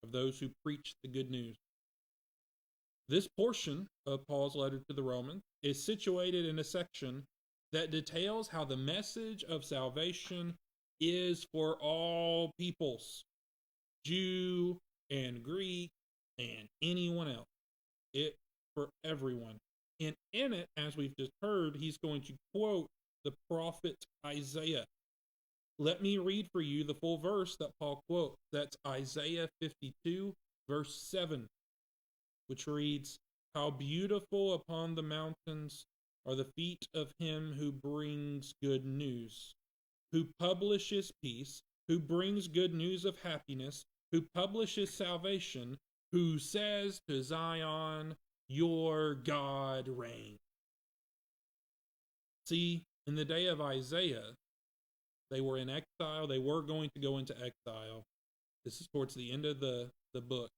of those who preach the good news. This portion of Paul's letter to the Romans is situated in a section that details how the message of salvation is for all peoples, Jew and Greek and anyone else. It for everyone. And in it, as we've just heard, he's going to quote the prophet Isaiah. Let me read for you the full verse that Paul quotes. That's Isaiah 52, verse 7, which reads, how beautiful upon the mountains are the feet of him who brings good news, who publishes peace, who brings good news of happiness, who publishes salvation, who says to Zion, your God reigns. See, in the day of Isaiah, they were in exile. They were going to go into exile. This is towards the end of the book.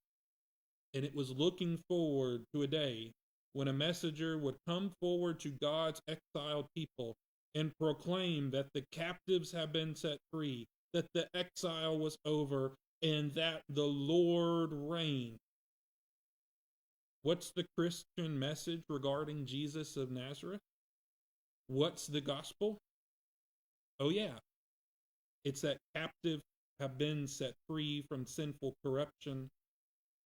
And it was looking forward to a day when a messenger would come forward to God's exiled people and proclaim that the captives have been set free, that the exile was over, and that the Lord reigned. What's the Christian message regarding Jesus of Nazareth? What's the gospel? Oh yeah, it's that captives have been set free from sinful corruption,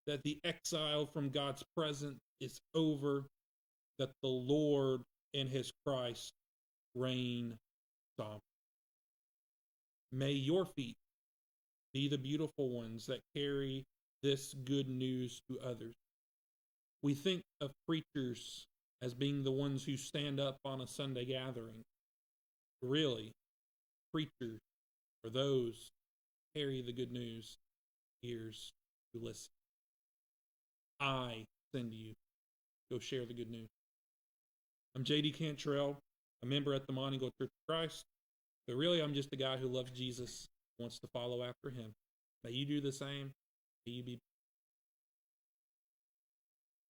that the exile from God's presence is over, that the Lord and his Christ reign sovereign. May your feet be the beautiful ones that carry this good news to others. We think of preachers as being the ones who stand up on a Sunday gathering. Really, preachers are those who carry the good news, ears to listen. I send you, go share the good news. I'm J.D. Cantrell, a member at the Montego Church of Christ, but really I'm just a guy who loves Jesus, wants to follow after him. May you do the same. May you be.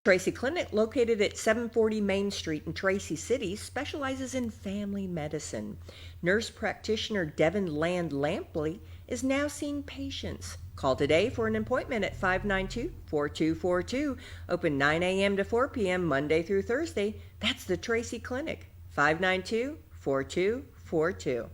Tracy Clinic, located at 740 Main Street in Tracy City, specializes in family medicine. Nurse practitioner Devin Land Lampley is now seeing patients. Call today for an appointment at 592-4242. Open 9 a.m. to 4 p.m. Monday through Thursday. That's the Tracy Clinic, 592-4242.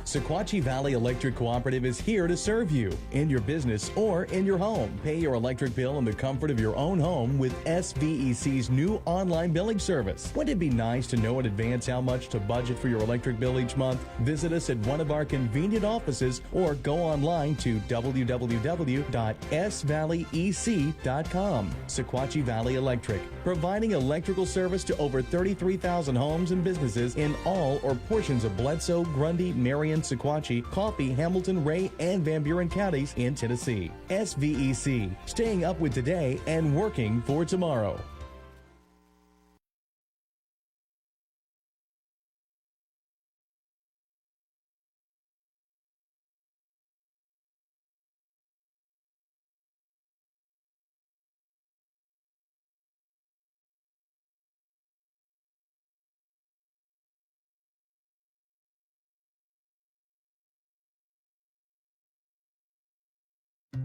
Sequatchie Valley Electric Cooperative is here to serve you in your business or in your home. Pay your electric bill in the comfort of your own home with SVEC's new online billing service. Wouldn't it be nice to know in advance how much to budget for your electric bill each month? Visit us at one of our convenient offices or go online to www.svalleyec.com. Sequatchie Valley Electric, providing electrical service to over 33,000 homes and businesses in all or portions of Bledsoe, Grundy, Marion, Sequatchie, Coffee, Hamilton, Ray, and Van Buren counties in Tennessee. SVEC, staying up with today and working for tomorrow.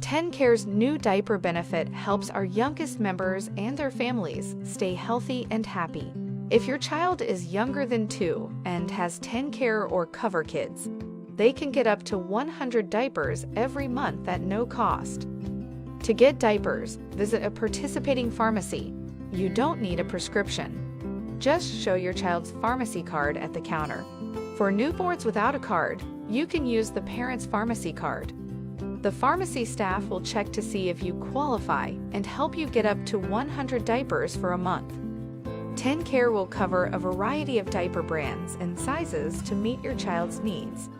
TennCare's new diaper benefit helps our youngest members and their families stay healthy and happy. If your child is younger than 2 and has TennCare or Cover Kids, they can get up to 100 diapers every month at no cost. To get diapers, visit a participating pharmacy. You don't need a prescription. Just show your child's pharmacy card at the counter. For newborns without a card, you can use the parent's pharmacy card. The pharmacy staff will check to see if you qualify and help you get up to 100 diapers for a month. TennCare will cover a variety of diaper brands and sizes to meet your child's needs.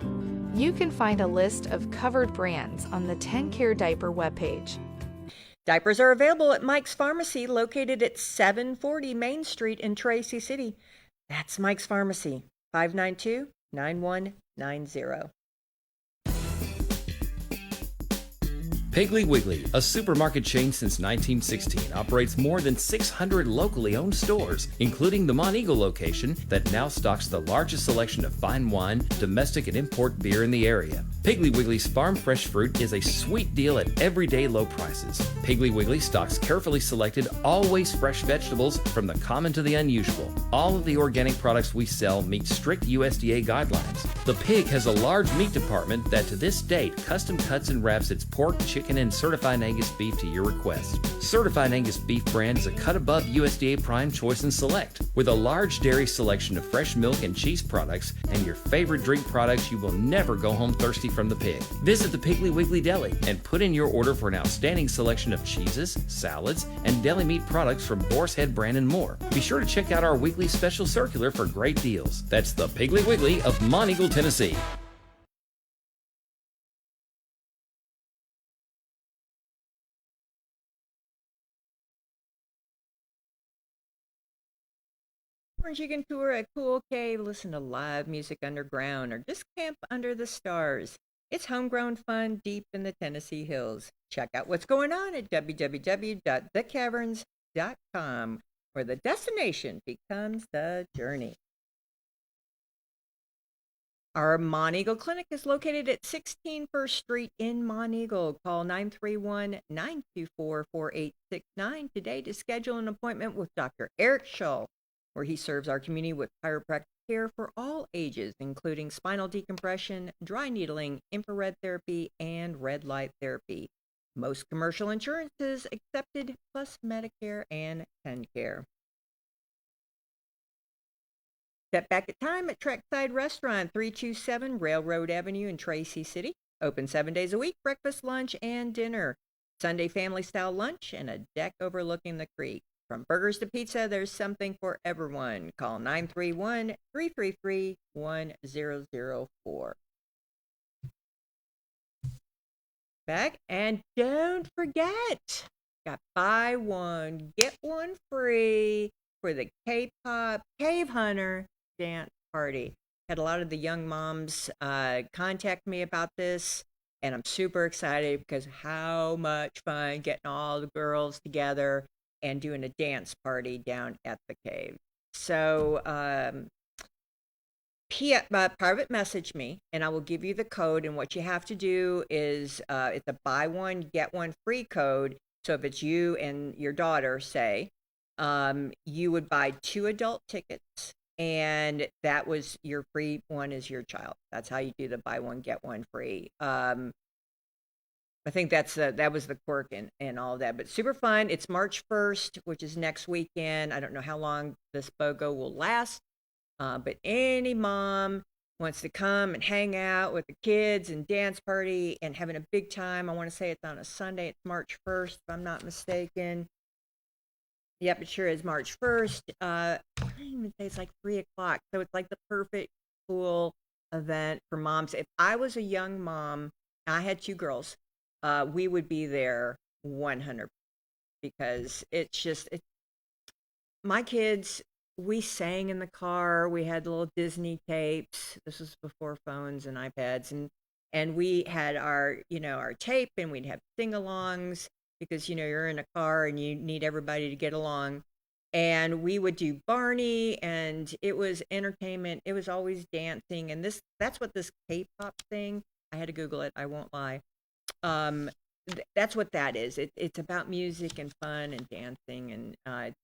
You can find a list of covered brands on the TennCare diaper webpage. Diapers are available at Mike's Pharmacy, located at 740 Main Street in Tracy City. That's Mike's Pharmacy, 592-9190. Piggly Wiggly, a supermarket chain since 1916, operates more than 600 locally owned stores, including the Montego location that now stocks the largest selection of fine wine, domestic and import beer in the area. Piggly Wiggly's farm fresh fruit is a sweet deal at everyday low prices. Piggly Wiggly stocks carefully selected, always fresh vegetables from the common to the unusual. All of the organic products we sell meet strict USDA guidelines. The Pig has a large meat department that to this date custom cuts and wraps its pork, chicken, chicken and certified Angus beef to your request. Certified Angus beef brand is a cut above USDA Prime Choice and Select, with a large dairy selection of fresh milk and cheese products and your favorite drink products. You will never go home thirsty from the pig. Visit the Piggly Wiggly Deli and put in your order for an outstanding selection of cheeses, salads, and deli meat products from Boar's Head brand and more. Be sure to check out our weekly special circular for great deals. That's the Piggly Wiggly of Monteagle, Tennessee. Or you can tour a cool cave, listen to live music underground, or just camp under the stars. It's homegrown fun deep in the Tennessee hills. Check out what's going on at www.thecaverns.com, where the destination becomes the journey. Our Monteagle Clinic is located at 16 First Street in Monteagle. Call 931-924-4869 today to schedule an appointment with Dr. Eric Shull, where he serves our community with chiropractic care for all ages, including spinal decompression, dry needling, infrared therapy, and red light therapy. Most commercial insurances accepted, plus Medicare and TennCare. Step back at time at Trekside Restaurant, 327 Railroad Avenue in Tracy City. Open 7 days a week, breakfast, lunch, and dinner. Sunday family-style lunch and a deck overlooking the creek. From burgers to pizza, there's something for everyone. Call 931-333-1004. Back, and don't forget, got buy one, get one free for the K-pop Cave Hunter dance party. Had a lot of the young moms contact me about this, and I'm super excited because how much fun getting all the girls together and doing a dance party down at the cave. So private message me, and I will give you the code. And what you have to do is it's a buy one, get one free code. So if it's you and your daughter, say, you would buy 2 adult tickets, and that was your free one is your child. That's how you do the buy one, get one free. I think that was the quirk and all of that, but super fun. It's March 1st, which is next weekend. I don't know how long this BOGO will last, but any mom wants to come and hang out with the kids and dance party and having a big time. I want to say it's on a Sunday. It's March 1st, if I'm not mistaken. Yep, it sure is March 1st. I don't even say it's like 3 o'clock. So it's like the perfect, cool event for moms. If I was a young mom, I had 2 girls, we would be there 100%, because my kids, we sang in the car. We had little Disney tapes. This was before phones and iPads, and we had our tape, and we'd have sing-alongs, because you're in a car and you need everybody to get along. And we would do Barney, and it was entertainment. It was always dancing, and that's what this K-pop thing, I had to Google it, I won't lie. That's what that is. It's about music and fun and dancing and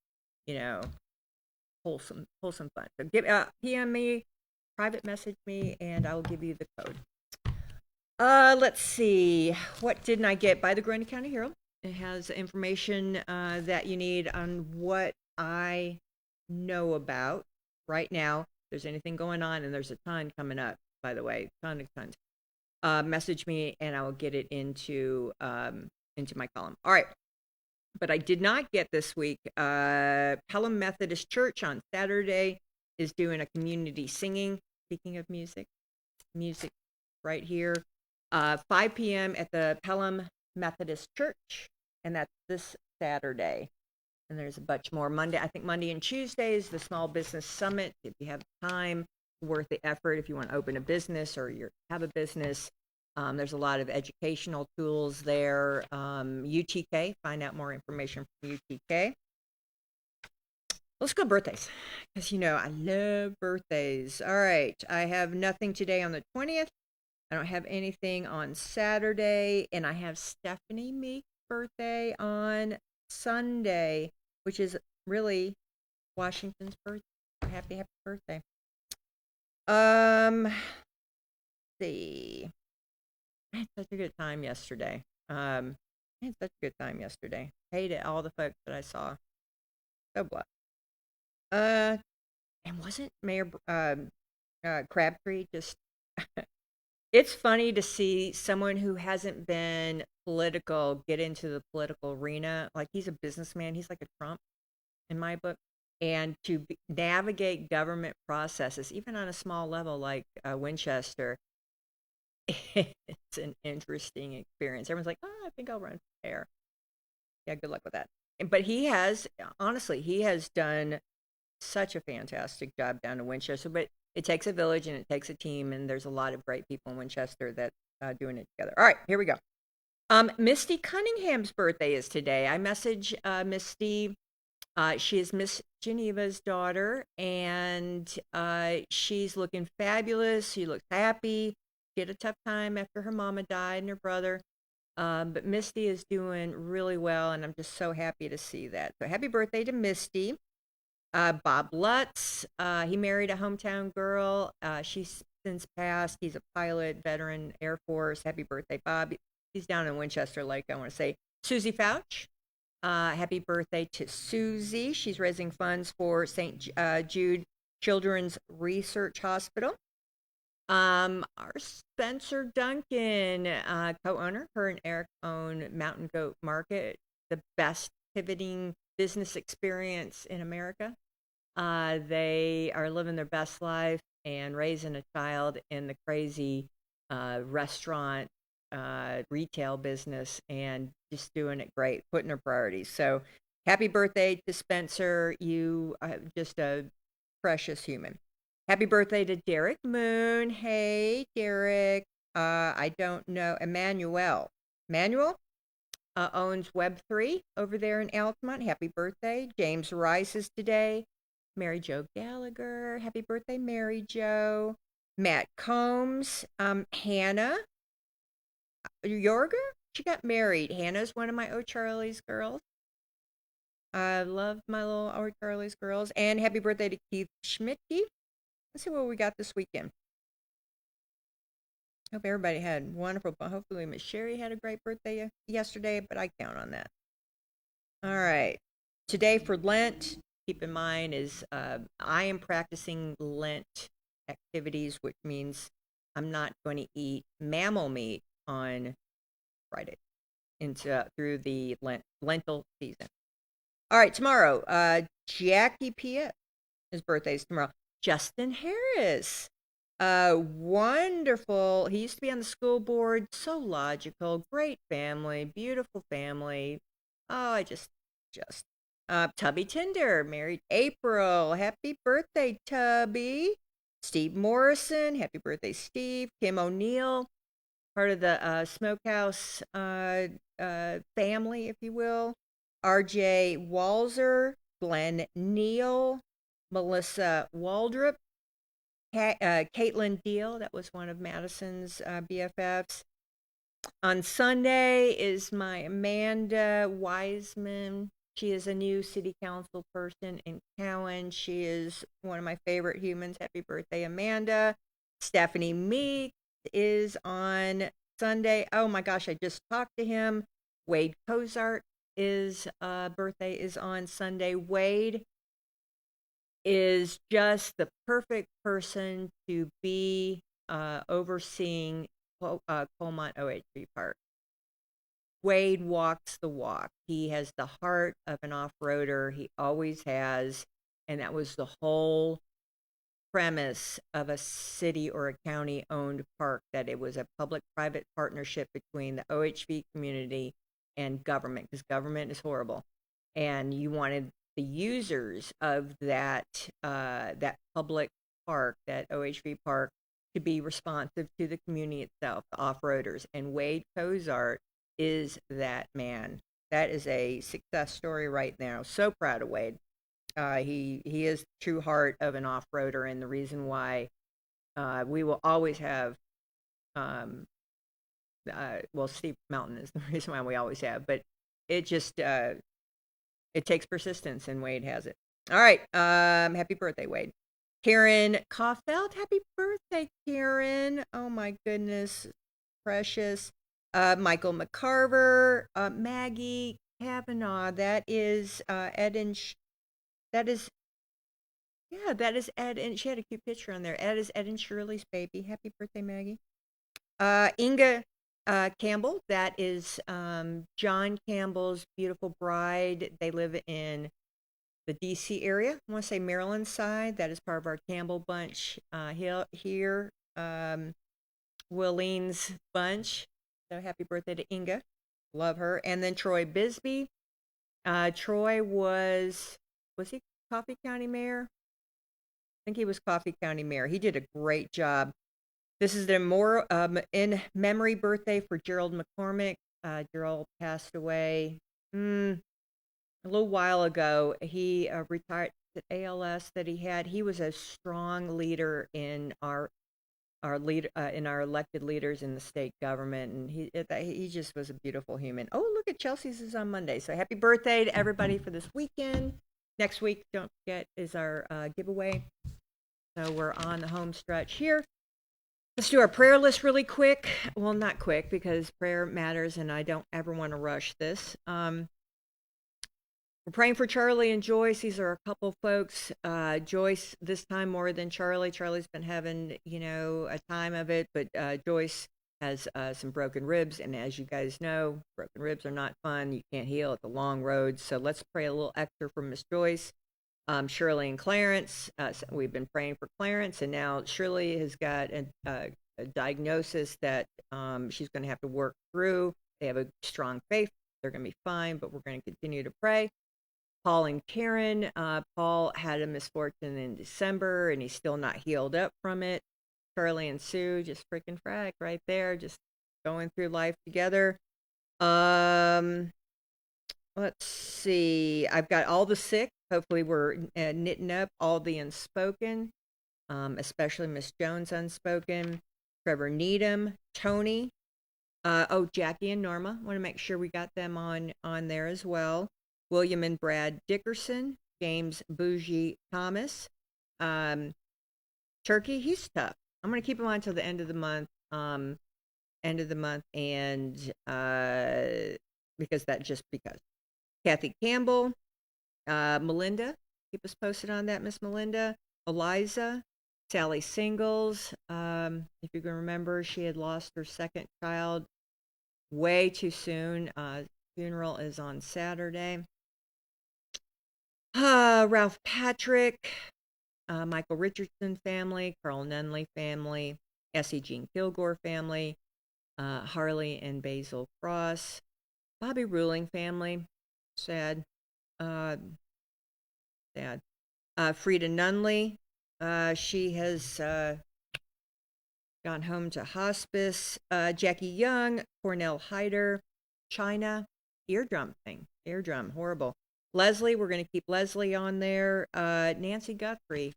wholesome fun. So PM me, private message me, and I will give you the code. Let's see, what didn't I get? By the Grundy County Herald. It has information that you need on what I know about right now. If there's anything going on, and there's a ton coming up, by the way, tons. Message me and I will get it into my column. All right. But I did not get this week. Pelham Methodist Church on Saturday is doing a community singing. Speaking of music right here. 5 p.m. at the Pelham Methodist Church, and that's this Saturday. And there's a bunch more Monday. I think Monday and Tuesdays, the Small Business Summit. If you have time, worth the effort. If you want to open a business or you have a business, there's a lot of educational tools there. UTK, find out more information from UTK. Let's go birthdays, because I love birthdays. All right, I have nothing today on the 20th. I don't have anything on Saturday, and I have Stephanie Meek's birthday on Sunday, which is really Washington's birthday. Happy birthday. See. I had such a good time yesterday. I had such a good time yesterday. Hated all the folks that I saw. So blessed. And wasn't Mayor Crabtree just? It's funny to see someone who hasn't been political get into the political arena. Like, he's a businessman. He's like a Trump in my book. And to navigate government processes, even on a small level like Winchester, it's an interesting experience. Everyone's like, oh, I think I'll run for mayor. Yeah, good luck with that. But he has, honestly, he has done such a fantastic job down in Winchester. But it takes a village and it takes a team, and there's a lot of great people in Winchester that doing it together. All right, here we go. Misty Cunningham's birthday is today. I message Misty. She is Miss Geneva's daughter, and she's looking fabulous. She looks happy. She had a tough time after her mama died and her brother. But Misty is doing really well, and I'm just so happy to see that. So happy birthday to Misty. Bob Lutz, he married a hometown girl. She's since passed. He's a pilot, veteran Air Force. Happy birthday, Bob. He's down in Winchester, like I want to say. Susie Fouch, happy birthday to Susie. She's raising funds for St. Jude Children's Research Hospital. Our Spencer Duncan, co-owner, her and Eric own Mountain Goat Market, the best pivoting business experience in America. They are living their best life and raising a child in the crazy restaurant retail business and just doing it great, putting their priorities. So happy birthday to Spencer. You are just a precious human. Happy birthday to Derek Moon. Hey, Derek. I don't know. Emmanuel owns Web3 over there in Altamont. Happy birthday. James Rice is today. Mary Jo Gallagher. Happy birthday, Mary Jo. Matt Combs. Hannah Yorger. She got married. Hannah's one of my O'Charlie's girls. I love my little O'Charlie's girls. And happy birthday to Keith Schmidtke. Let's see what we got this weekend. Hope everybody had wonderful. Hopefully Miss Sherry had a great birthday yesterday, but I count on that. All right. Today for Lent, keep in mind, is I am practicing Lent activities, which means I'm not going to eat mammal meat on Friday through the lentil season. All right, tomorrow, Jackie P.S. His birthday's tomorrow. Justin Harris, wonderful. He used to be on the school board. So logical, great family, beautiful family. Oh, I just. Tubby Tinder married April. Happy birthday, Tubby. Steve Morrison. Happy birthday, Steve. Kim O'Neill, part of the Smokehouse family, if you will. R.J. Walzer, Glenn Neal, Melissa Waldrop, Caitlin Deal, that was one of Madison's BFFs. On Sunday is my Amanda Wiseman. She is a new city council person in Cowan. She is one of my favorite humans. Happy birthday, Amanda. Stephanie Meek is on Sunday. Oh my gosh, I just talked to him. Wade Cozart birthday is on Sunday. Wade is just the perfect person to be overseeing Colmont OHV Park. Wade walks the walk. He has the heart of an off-roader. He always has. And that was the whole premise of a city or a county-owned park, that it was a public-private partnership between the OHV community and government, because government is horrible. And you wanted the users of that public park, that OHV park, to be responsive to the community itself, the off-roaders. And Wade Cozart is that man. That is a success story right now. So proud of Wade. He is the true heart of an off-roader, and the reason why we will always have, Steep Mountain is the reason why we always have, but it just, it takes persistence, and Wade has it. All right, happy birthday, Wade. Karen Caulfield, happy birthday, Karen. Oh my goodness, precious. Michael McCarver, Maggie Kavanaugh. That is Ed and that is that is Ed, and she had a cute picture on there. Ed is Ed and Shirley's baby. Happy birthday, Maggie. Inga Campbell. That is John Campbell's beautiful bride. They live in the D.C. area. I want to say Maryland side. That is part of our Campbell bunch here. Willene's bunch. So happy birthday to Inga. Love her. And then Troy Bisbee. Troy was he Coffee County Mayor? I think he was Coffee County Mayor. He did a great job. This is the more in memory birthday for Gerald McCormick. Gerald passed away a little while ago. He retired at ALS that he had. He was a strong leader in our elected leaders in the state government, and he just was a beautiful human. Oh, look at Chelsea's is on Monday. So happy birthday to everybody for this weekend. Next week, don't forget, is our giveaway. So we're on the home stretch here. Let's do our prayer list really quick. Well, not quick, because prayer matters and I don't ever want to rush this. We're praying for Charlie and Joyce. These are a couple folks. Joyce, this time more than Charlie. Charlie's been having, a time of it, but Joyce has some broken ribs. And as you guys know, broken ribs are not fun. You can't heal. It's a long road. So let's pray a little extra for Miss Joyce. Shirley and Clarence. So we've been praying for Clarence, and now Shirley has got a diagnosis that she's going to have to work through. They have a strong faith. They're going to be fine, but we're going to continue to pray. Paul and Karen. Paul had a misfortune in December, and he's still not healed up from it. Charlie and Sue, just freaking frack right there, just going through life together. Let's see. I've got all the sick. Hopefully we're knitting up all the unspoken, especially Miss Jones unspoken, Trevor Needham, Tony, Jackie and Norma. Want to make sure we got them on there as well. William and Brad Dickerson, James Bougie Thomas, Turkey. He's tough. I'm going to keep him on until the end of the month. And because. Kathy Campbell. Melinda, keep us posted on that, Miss Melinda. Eliza, Sally Singles. If you can remember, she had lost her second child way too soon. Funeral is on Saturday. Ralph Patrick, Michael Richardson family, Carl Nunley family, Essie Jean Kilgore family, Harley and Basil Cross, Bobby Ruling family, sad. Frida Nunley, she has gone home to hospice. Jackie Young, Cornell Hyder, China, eardrum, horrible. Leslie, we're going to keep Leslie on there. Nancy Guthrie.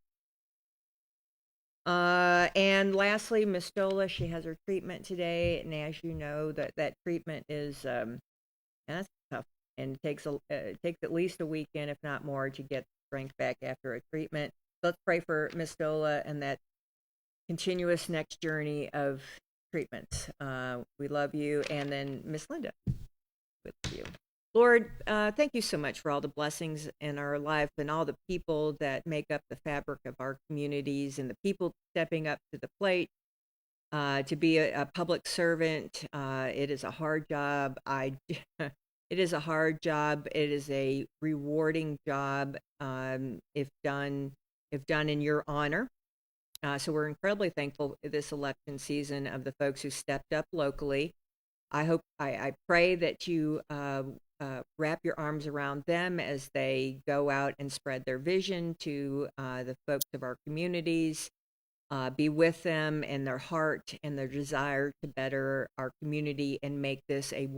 And lastly, Miss Stola, she has her treatment today, and as you know, that treatment is that's tough. And it takes at least a weekend, if not more, to get strength back after a treatment. Let's pray for Miss Dola and that continuous next journey of treatments. We love you. And then Miss Linda, we love you. Lord, thank you so much for all the blessings in our life and all the people that make up the fabric of our communities and the people stepping up to the plate to be a public servant. It is a hard job. It is a hard job. It is a rewarding job if done in your honor. So we're incredibly thankful this election season of the folks who stepped up locally. I pray that you wrap your arms around them as they go out and spread their vision to the folks of our communities. Be with them and their heart and their desire to better our community and make this a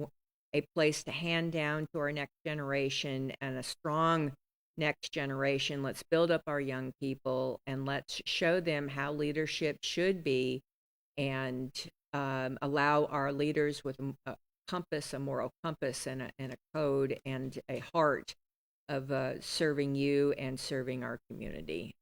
place to hand down to our next generation, and a strong next generation. Let's build up our young people and let's show them how leadership should be, and allow our leaders with a compass, a moral compass, and a code and a heart of serving you and serving our community.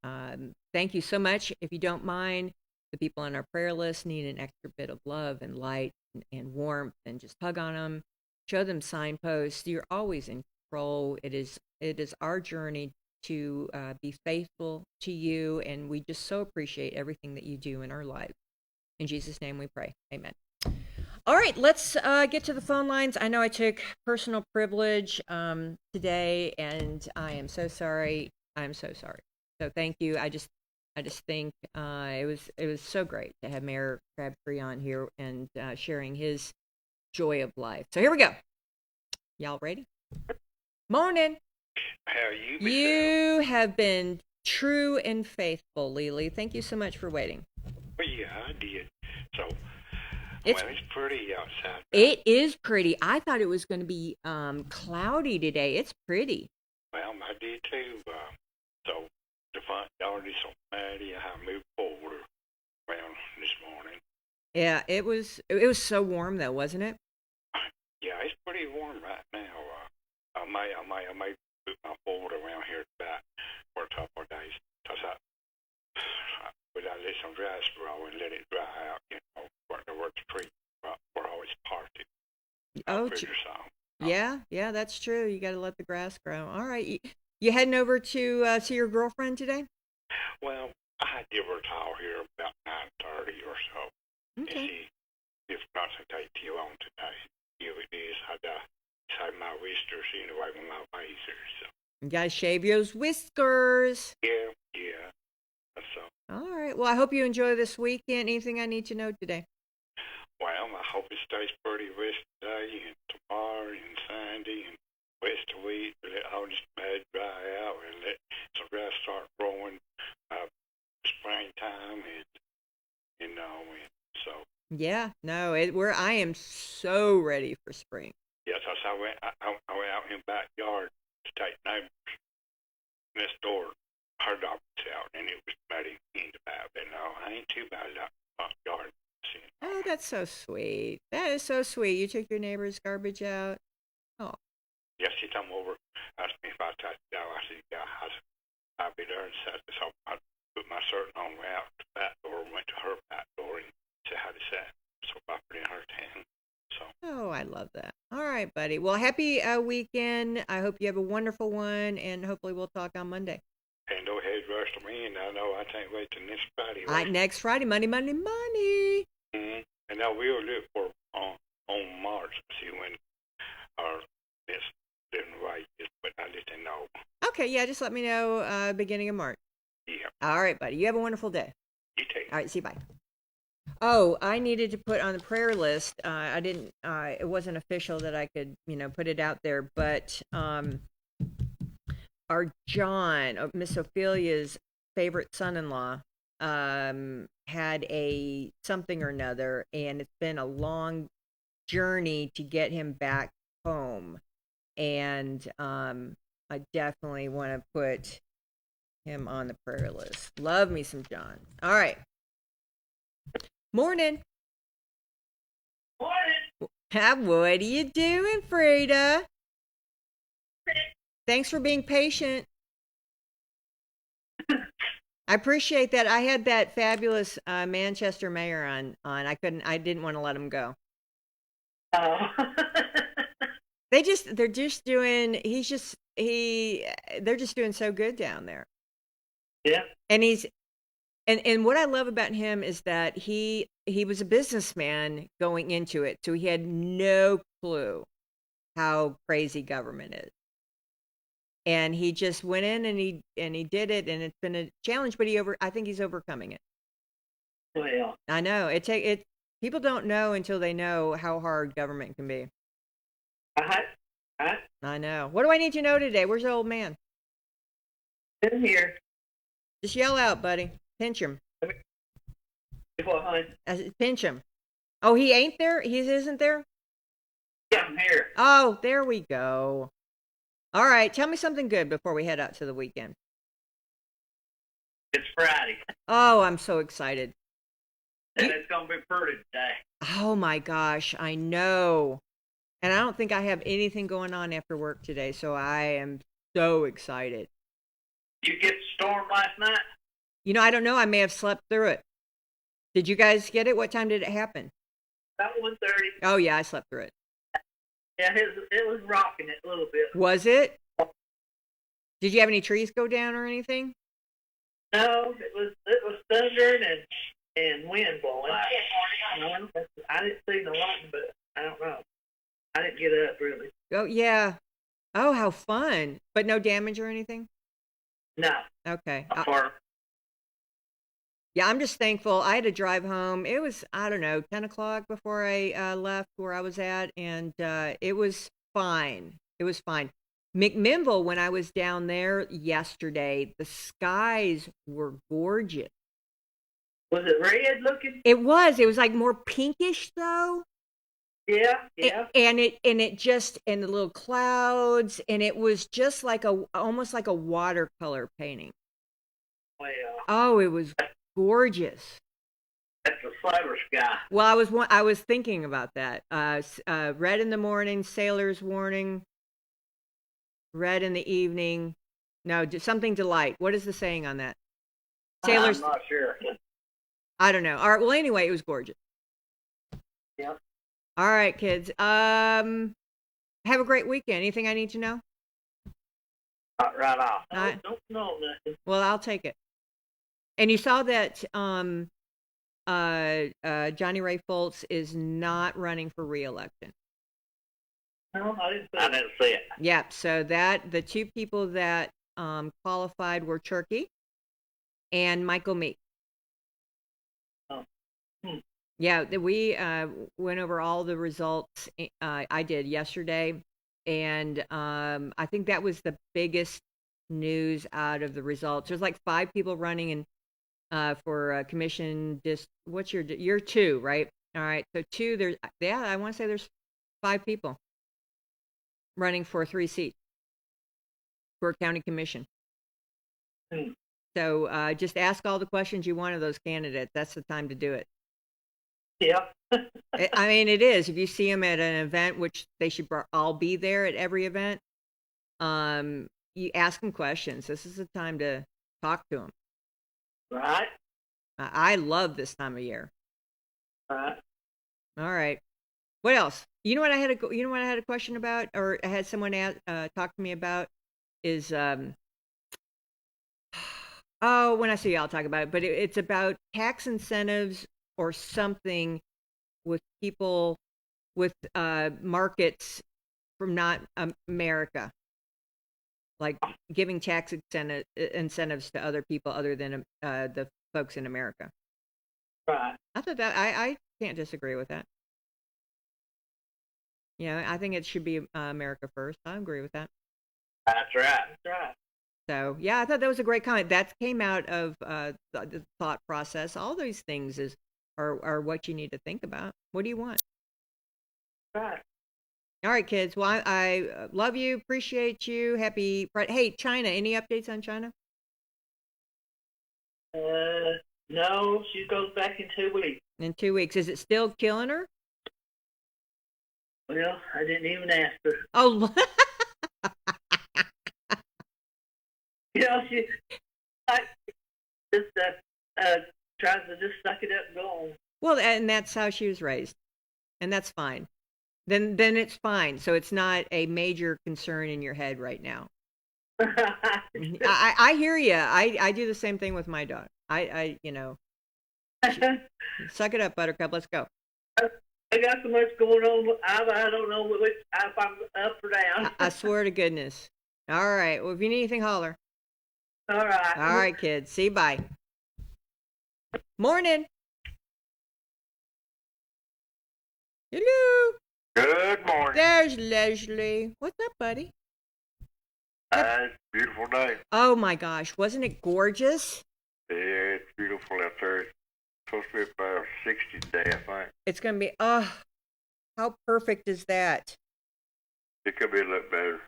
Thank you so much. If you don't mind, the people on our prayer list need an extra bit of love and light and warmth, and just hug on them, show them signposts. You're always in control. It is our journey to be faithful to you, and we just so appreciate everything that you do in our lives. In Jesus' name we pray. Amen. All right, let's get to the phone lines. I know I took personal privilege today, and I am so sorry. I'm so sorry. So thank you. I just think it was so great to have Mayor Crabtree on here and sharing his joy of life. So here we go. Y'all ready? Morning. How are you? You have been true and faithful, Lily. Thank you so much for waiting. Well, yeah, I did. So, It's pretty outside. It is pretty. I thought it was going to be cloudy today. It's pretty. Well, I did too. So the front yard is so muddy. I moved forward around this morning. Yeah, it was so warm though, wasn't it? Yeah, it's pretty warm right now. I may put my forward around here about for a couple of days, cause I let some grass grow and let it dry out. You know, where the tree were always parted. Yeah, that's true. You got to let the grass grow. All right, you heading over to see your girlfriend today? Well, I give her a call here about 9:30 or so. Okay. And see if not to take you on today. Here it is. I got save my whiskers anyway with my razors. So. You got to shave those whiskers. Yeah. So. All right. Well, I hope you enjoy this weekend. Anything I need to know today? Well, I hope it stays pretty west today and tomorrow and Sunday and west of week. Let all this mud dry out and let some grass start growing springtime and so. Yeah. No. I am so ready for spring. Yes, I went out in the backyard to take neighbors next door her dogs out, and it was muddy in the back. But no, I ain't too bad about the backyard. Oh, that's so sweet. That is so sweet. You took your neighbor's garbage out. Oh. Yes, she come over, asked me if I touched it out. I said, yeah, I'll be there and sat. So I put my shirt on, went out the back door, went to her back door, and said how to sit. So I put in her tent. So. Oh, I love that. All right, buddy. Well, happy weekend. I hope you have a wonderful one, and hopefully we'll talk on Monday. And no head rush to me, and I know I can't wait till next Friday. Next Friday, money. Mm-hmm. And I will look for on March to see when our next living right is, but I let them know. Okay, yeah, just let me know beginning of March. Yeah. All right, buddy. You have a wonderful day. You too. All right, see you, bye. Oh, I needed to put on the prayer list. I didn't. It wasn't official that I could, put it out there. But our John, Miss Ophelia's favorite son-in-law, had a something or another, and it's been a long journey to get him back home. And I definitely want to put him on the prayer list. Love me some John. All right. Morning. Morning. What are you doing, Frida? Thanks for being patient. I appreciate that. I had that fabulous Manchester mayor on. I didn't want to let him go. Oh. They're just doing so good down there. Yeah. And And what I love about him is that he was a businessman going into it, so he had no clue how crazy government is. And he just went in and he did it, and it's been a challenge, but I think he's overcoming it. Well, I know people don't know until they know how hard government can be. I know. What do I need to know today? Where's the old man? in here. Just yell out, buddy. Pinch him. What, honey? Pinch him. Oh, he ain't there? He isn't there? Yeah, I'm here. Oh, there we go. All right, tell me something good before we head out to the weekend. It's Friday. Oh, I'm so excited. And it's going to be pretty today. Oh my gosh, I know. And I don't think I have anything going on after work today, so I am so excited. You get the storm last night? I don't know. I may have slept through it. Did you guys get it? What time did it happen? About 1:30. Oh, yeah, I slept through it. Yeah, it was rocking it a little bit. Was it? Did you have any trees go down or anything? No, it was thundering and wind blowing. I didn't see the lightning, but I don't know. I didn't get up really. Oh, yeah. Oh, how fun. But no damage or anything? No. Okay. Yeah, I'm just thankful. I had to drive home. It was, I don't know, 10 o'clock before I left where I was at, and it was fine. It was fine. McMinnville, when I was down there yesterday, the skies were gorgeous. Was it red looking? It was. It was like more pinkish, though. Yeah. And the little clouds, and it was just like almost like a watercolor painting. Well. Oh, it was gorgeous. That's the cyber sky. Well, I was thinking about that. Red in the morning, sailor's warning. Red in the evening. No, something to light. What is the saying on that? Sailor's. I'm not sure. I don't know. All right. Well, anyway, it was gorgeous. Yep. All right, kids. Have a great weekend. Anything I need to know? Right off. Don't know nothing. Well, I'll take it. And you saw that Johnny Ray Foltz is not running for re-election. No, I didn't see it. Yep. So the two people that qualified were Turkey and Michael Meek. Oh. Yeah, we went over all the results. I did yesterday, and I think that was the biggest news out of the results. There's like 5 people running for commission. What's you're 2, right? All right, so 2. I want to say there's 5 people running for 3 seats for a county commission. So just ask all the questions you want of those candidates. That's the time to do it. Yeah. I mean, it is. If you see them at an event, which they should all be there at every event, you ask them questions. This is the time to talk to them. Right. I love this time of year. Right. All right. What else? You know what I had a question about, or I had someone talk to me about is when I see you, I'll talk about it. But it's about tax incentives or something with people with markets from not America, like giving tax incentives to other people other than the folks in America. Right. I thought that I can't disagree with that. I think it should be America first. I agree with that. That's right. So, yeah, I thought that was a great comment. That came out of the thought process. All these things are what you need to think about. What do you want? Right. All right, kids. Well, I love you. Appreciate you. Happy Friday. Hey, China, any updates on China? No, she goes back in 2 weeks. In 2 weeks. Is it still killing her? Well, I didn't even ask her. Oh, She just tries to just suck it up and go on. well, and that's how she was raised, and that's fine. Then it's fine. So it's not a major concern in your head right now. I hear you. I do the same thing with my dog. Suck it up, Buttercup. Let's go. I got so much going on. I don't know which if I'm up or down. I swear to goodness. All right. Well, if you need anything, holler. All right. All right, kids. See you. Bye. Morning. Hello. Good morning. There's Leslie. What's up, buddy? It's a beautiful day. Oh, my gosh. Wasn't it gorgeous? Yeah, it's beautiful out there. It's supposed to be about 60 today, I think. It's going to be, how perfect is that? It could be a little better.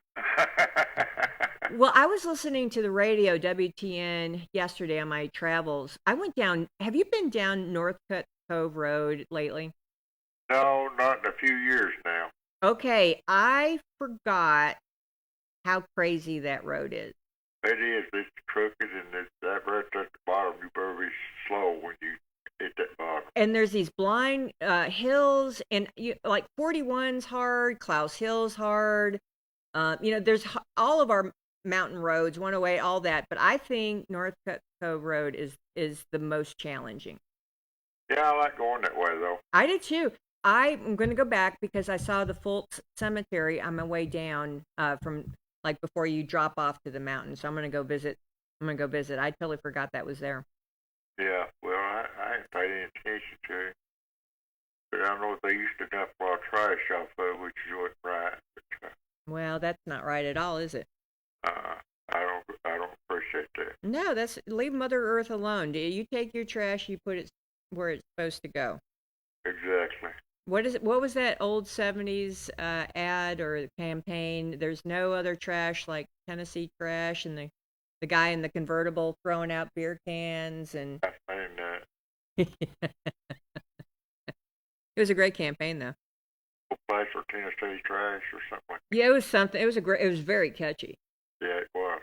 Well, I was listening to the radio, WTN, yesterday on my travels. I went down, have you been down Northcutt Cove Road lately? No, not in a few years now. Okay, I forgot how crazy that road is. It is. It's crooked, and that right at the bottom, you better be slow when you hit that bottom. and there's these blind hills, and like 41's hard, Klaus Hill's hard. There's all of our mountain roads, 108, all that. But I think North Cove Road is the most challenging. Yeah, I like going that way, though. I did too. I'm going to go back because I saw the Fultz Cemetery on my way down from like before you drop off to the mountain. So I'm going to go visit. I totally forgot that was there. Yeah, well, I ain't paid any attention to it. But I know they used to dump a lot of trash off of it, which is what right. But, Well, that's not right at all, is it? I don't appreciate that. No, leave Mother Earth alone. You take your trash, you put it where it's supposed to go. Exactly. What was that old 70s ad or campaign? There's no other trash like Tennessee trash, and the guy in the convertible throwing out beer cans and. I mean, It was a great campaign, though. place for Tennessee trash or something like that. Yeah, it was something. It was very catchy. Yeah, it was.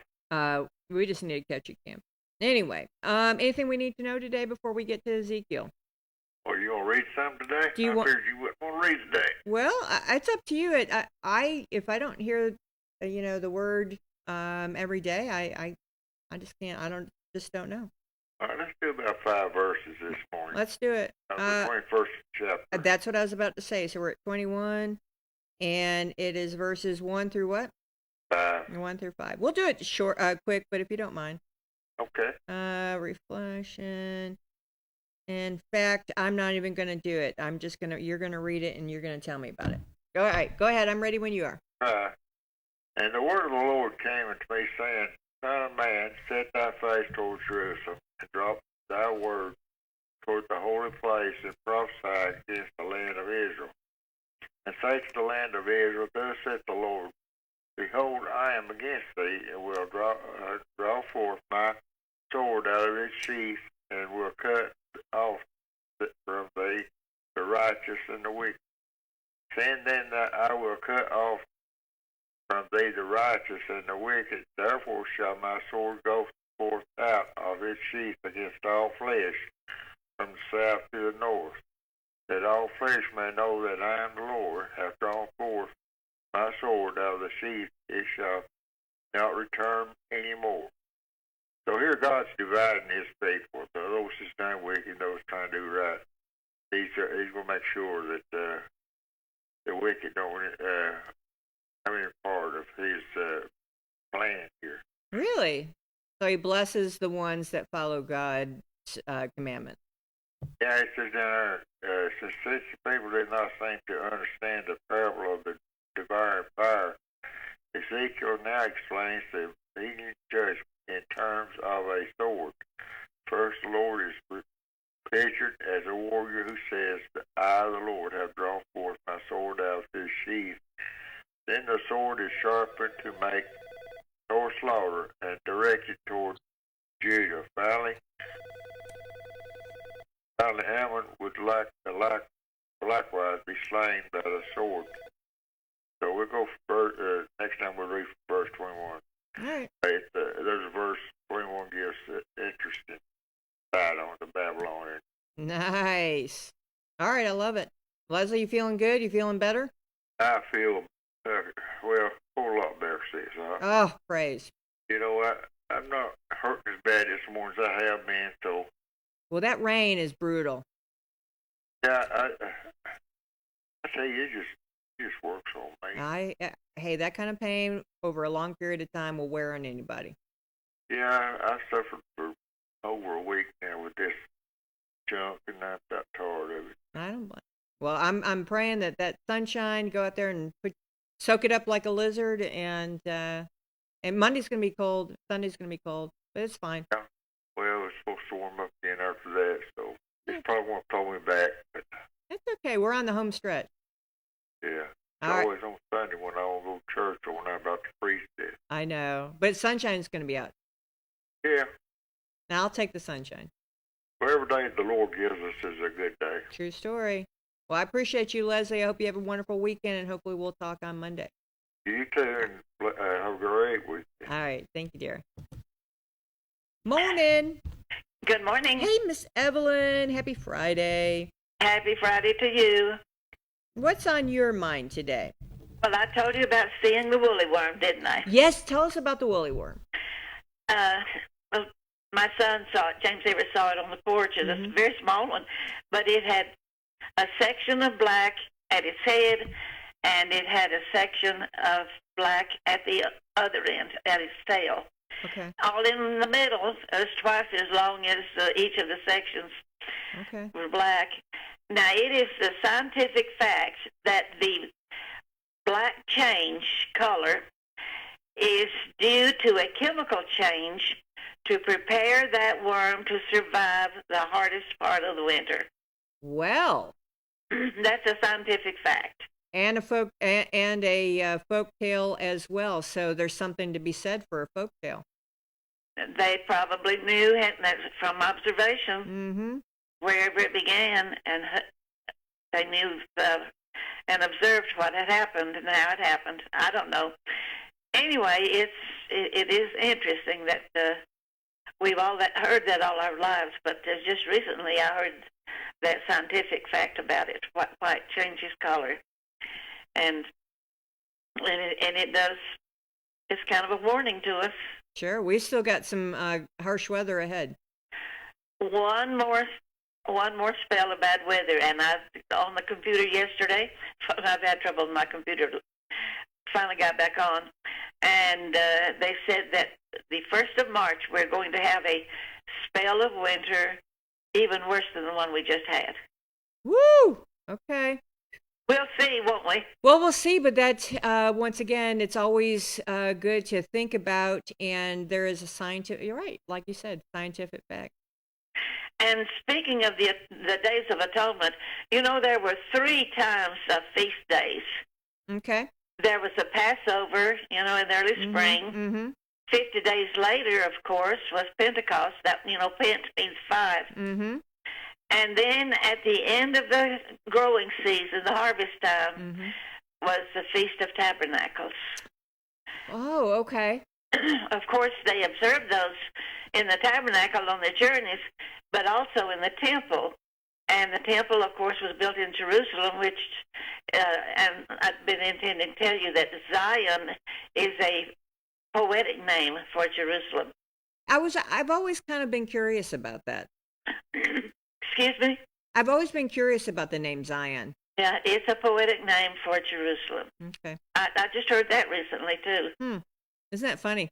We just need a catchy camp. Anyway, anything we need to know today before we get to Ezekiel? Well, you want to read something today? Do you want? I figured you wouldn't want to read today. Well, it's up to you. If I don't hear, the word every day, I just can't. Just don't know. All right, let's do about 5 verses this morning. Let's do it. The 21st chapter. That's what I was about to say. So we're at 21, and it is verses 1 through what? 5. 1 through 5. We'll do it short, quick, but if you don't mind. Okay. Reflection. In fact, I'm not even going to do it. You're going to read it, and you're going to tell me about it. All right, go ahead. I'm ready when you are. And the word of the Lord came unto me, saying, Son of man, set thy face toward Jerusalem, and drop thy word toward the holy place, and prophesy against the land of Israel. And say to the land of Israel, Thus saith the Lord, Behold, I am against thee, and will draw forth my sword out of its sheath, and will cut off from thee the righteous and the wicked. Saying then that I will cut off from thee the righteous and the wicked, therefore shall my sword go forth out of its sheath against all flesh, from the south to the north, that all flesh may know that I am the Lord, have drawn forth my sword out of the sheath, it shall not return any more. So here God's dividing his people. So those who's done wicked, those trying to do right. He's going to make sure that the wicked don't have any part of his plan here. Really? So he blesses the ones that follow God's commandments. Yeah, it says down there, since such people did not seem to understand the parable of the devouring fire, Ezekiel now explains the immediate judgment in terms of a sword. First, the Lord is pictured as a warrior who says, I, the Lord, have drawn forth my sword out of his sheath. Then the sword is sharpened to make toward slaughter and directed toward Judah. Finally, Ammon would likewise be slain by the sword. So we'll go for next time we'll read from verse 21. All right. There's a verse 21 gives an interesting side on the Babylonian. Nice. All right, I love it. Leslie, you feeling good? You feeling better? I feel, a whole lot better, sis. Oh, praise. You know what? I'm not hurting as bad this morning as I have been, so. Well, that rain is brutal. Yeah, I tell you, it just works on me. Hey, that kind of pain over a long period of time will wear on anybody. Yeah, I suffered for over a week now with this junk, and I'm about tired of it. I don't blame. Well, I'm praying that sunshine, go out there and soak it up like a lizard, and Monday's gonna be cold, Sunday's gonna be cold, but it's fine. Yeah. Well, it's supposed to warm up again after that, so it's probably won't pull me back. But it's okay. We're on the home stretch. Yeah. All It's always on Sunday when I want to go to church or when I'm about to freeze to death. I know, but sunshine's gonna be out. Yeah. Now I'll take the sunshine. Well, every day the Lord gives us is a good day. True story. Well, I appreciate you, Leslie. I hope you have a wonderful weekend, and hopefully we'll talk on Monday. You too, and have a great week. All right. Thank you, dear. Morning. Good morning. Hey, Miss Evelyn. Happy Friday. Happy Friday to you. What's on your mind today? Well, I told you about seeing the woolly worm, didn't I? Yes, tell us about the woolly worm. Well, my son saw it. James Everett saw it on the porch. It's a very small one, but it had a section of black at its head, and it had a section of black at the other end, at its tail. Okay. All in the middle, it was twice as long as each of the sections were black. Now, it is a scientific fact that the black change color is due to a chemical change to prepare that worm to survive the hardest part of the winter. Well, that's a scientific fact. And a folk tale as well. So there's something to be said for a folk tale. They probably knew from observation wherever it began, and they knew and observed what had happened and how it happened. I don't know. Anyway, it is interesting that we've all heard that all our lives, but just recently I heard that scientific fact about it, why it changes color, and it does. It's kind of a warning to us. Sure, we still got some harsh weather ahead. One more spell of bad weather, and on the computer yesterday, I've had trouble with my computer. Finally got back on, and they said that the 1st of March we're going to have a spell of winter even worse than the one we just had. Woo! Okay. We'll see, won't we? Well, we'll see, but that, once again, it's always good to think about, and there is a scientific, you're right, like you said, scientific fact. And speaking of the Days of Atonement, there were 3 times of feast days. Okay. There was a Passover, in early spring. 50 days later, of course, was Pentecost. That, Pent means 5. And then at the end of the growing season, the harvest time, was the Feast of Tabernacles. Oh, okay. Of course, they observed those in the tabernacle on their journeys, but also in the temple. And the temple, of course, was built in Jerusalem, which, and I've been intending to tell you that Zion is a poetic name for Jerusalem. I've always kind of been curious about that. Excuse me? I've always been curious about the name Zion. Yeah, it's a poetic name for Jerusalem. Okay. I just heard that recently, too. Isn't that funny?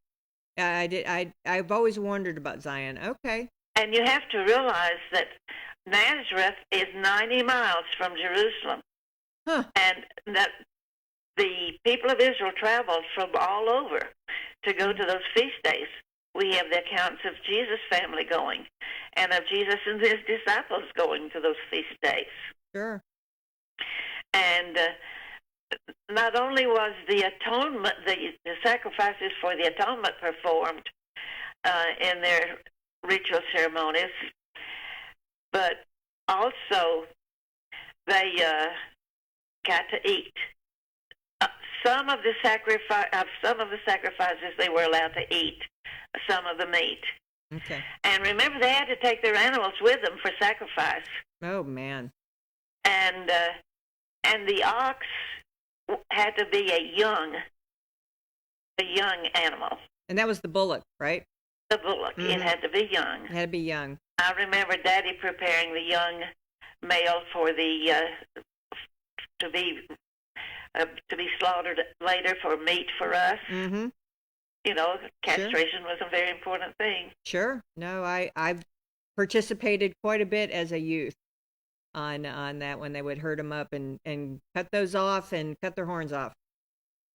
I've always wondered about Zion. Okay. And you have to realize that Nazareth is 90 miles from Jerusalem. And that the people of Israel traveled from all over to go to those feast days. We have the accounts of Jesus' family going, and of Jesus and his disciples going to those feast days. Sure. And not only was the atonement, the sacrifices for the atonement performed in their ritual ceremonies, but also they got to eat. Some of the sacrifices they were allowed to eat some of the meat. Okay. And remember, they had to take their animals with them for sacrifice. Oh man. And the ox had to be a young animal. And that was the bullock, right? The bullock. It had to be young. It had to be young. I remember Daddy preparing the young male for the to be slaughtered later for meat for us. Castration was a very important thing. Sure. No, I've participated quite a bit as a youth on that when they would herd them up and cut those off and cut their horns off.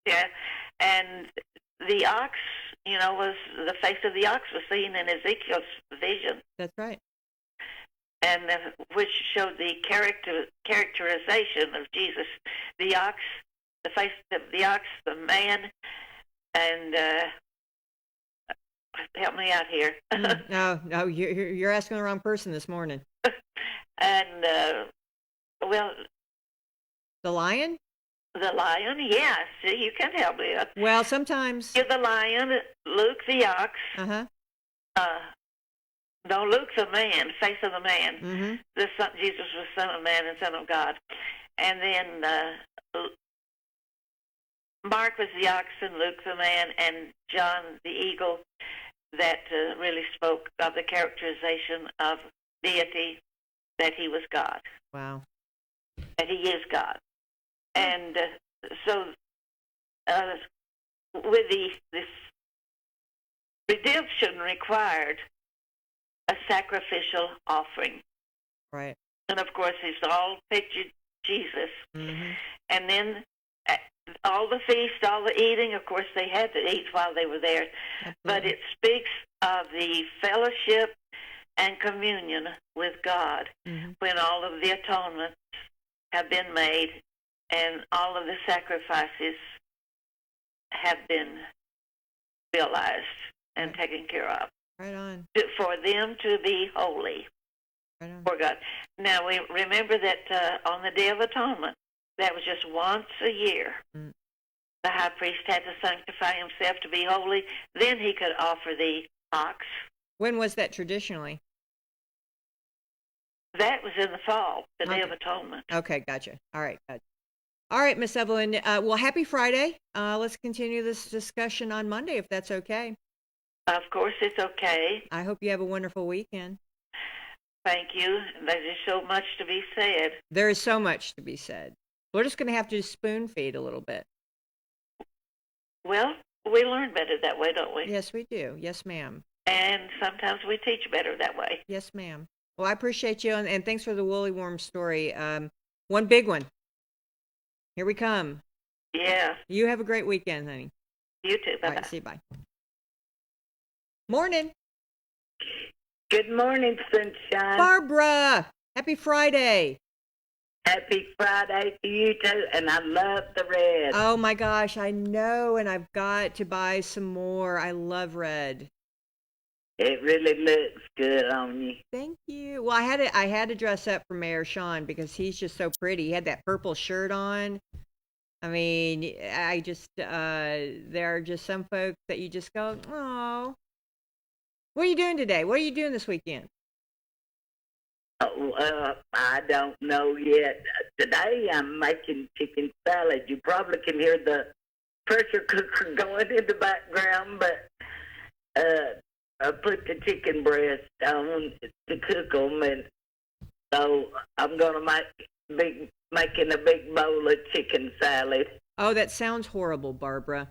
Yeah, and the ox, was the face of the ox was seen in Ezekiel's vision. That's right. And which showed the characterization of Jesus, the ox, the face of the ox, the man, and help me out here. No, you're asking the wrong person this morning. And the lion. The lion, yes. See, you can help me out. Well, sometimes. The lion, Luke the ox. No, Luke's a man, face of the man. Mm-hmm. The son, Jesus was Son of Man and Son of God. And then Mark was the oxen, Luke the man, and John the eagle that really spoke of the characterization of deity, that he was God. Wow. That he is God. And so with this redemption required a sacrificial offering. Right. And of course, it's all pictured Jesus. Mm-hmm. And then all the feast, all the eating, of course, they had to eat while they were there. Absolutely. But it speaks of the fellowship and communion with God when all of the atonements have been made and all of the sacrifices have been realized and taken care of. Right on. For them to be holy. Right on. For God. Now, we remember that on the Day of Atonement, that was just once a year. Mm. The high priest had to sanctify himself to be holy. Then he could offer the ox. When was that traditionally? That was in the fall, the Day of Atonement. Okay, gotcha. All right, gotcha. All right, Miss Evelyn. Well, happy Friday. Let's continue this discussion on Monday, if that's okay. Of course, it's okay. I hope you have a wonderful weekend. Thank you. There's just so much to be said. There is so much to be said. We're just going to have to spoon feed a little bit. Well, we learn better that way, don't we? Yes, we do. Yes, ma'am. And sometimes we teach better that way. Yes, ma'am. Well, I appreciate you, and thanks for the woolly worm story. One big one. Here we come. Yeah. You have a great weekend, honey. You too. Bye-bye. All right, see you. Bye. Morning. Good morning, sunshine. Barbara, happy Friday. Happy Friday to you too, and I love the red. Oh my gosh, I know, and I've got to buy some more. I love red. It really looks good on you. Thank you. Well, I had to dress up for Mayor Sean because he's just so pretty. He had that purple shirt on. I mean, I just there are just some folks that you just go, oh. What are you doing today? What are you doing this weekend? Oh, I don't know yet. Today I'm making chicken salad. You probably can hear the pressure cooker going in the background, but I put the chicken breast on to cook them, and so I'm going to making a big bowl of chicken salad. Oh, that sounds horrible, Barbara.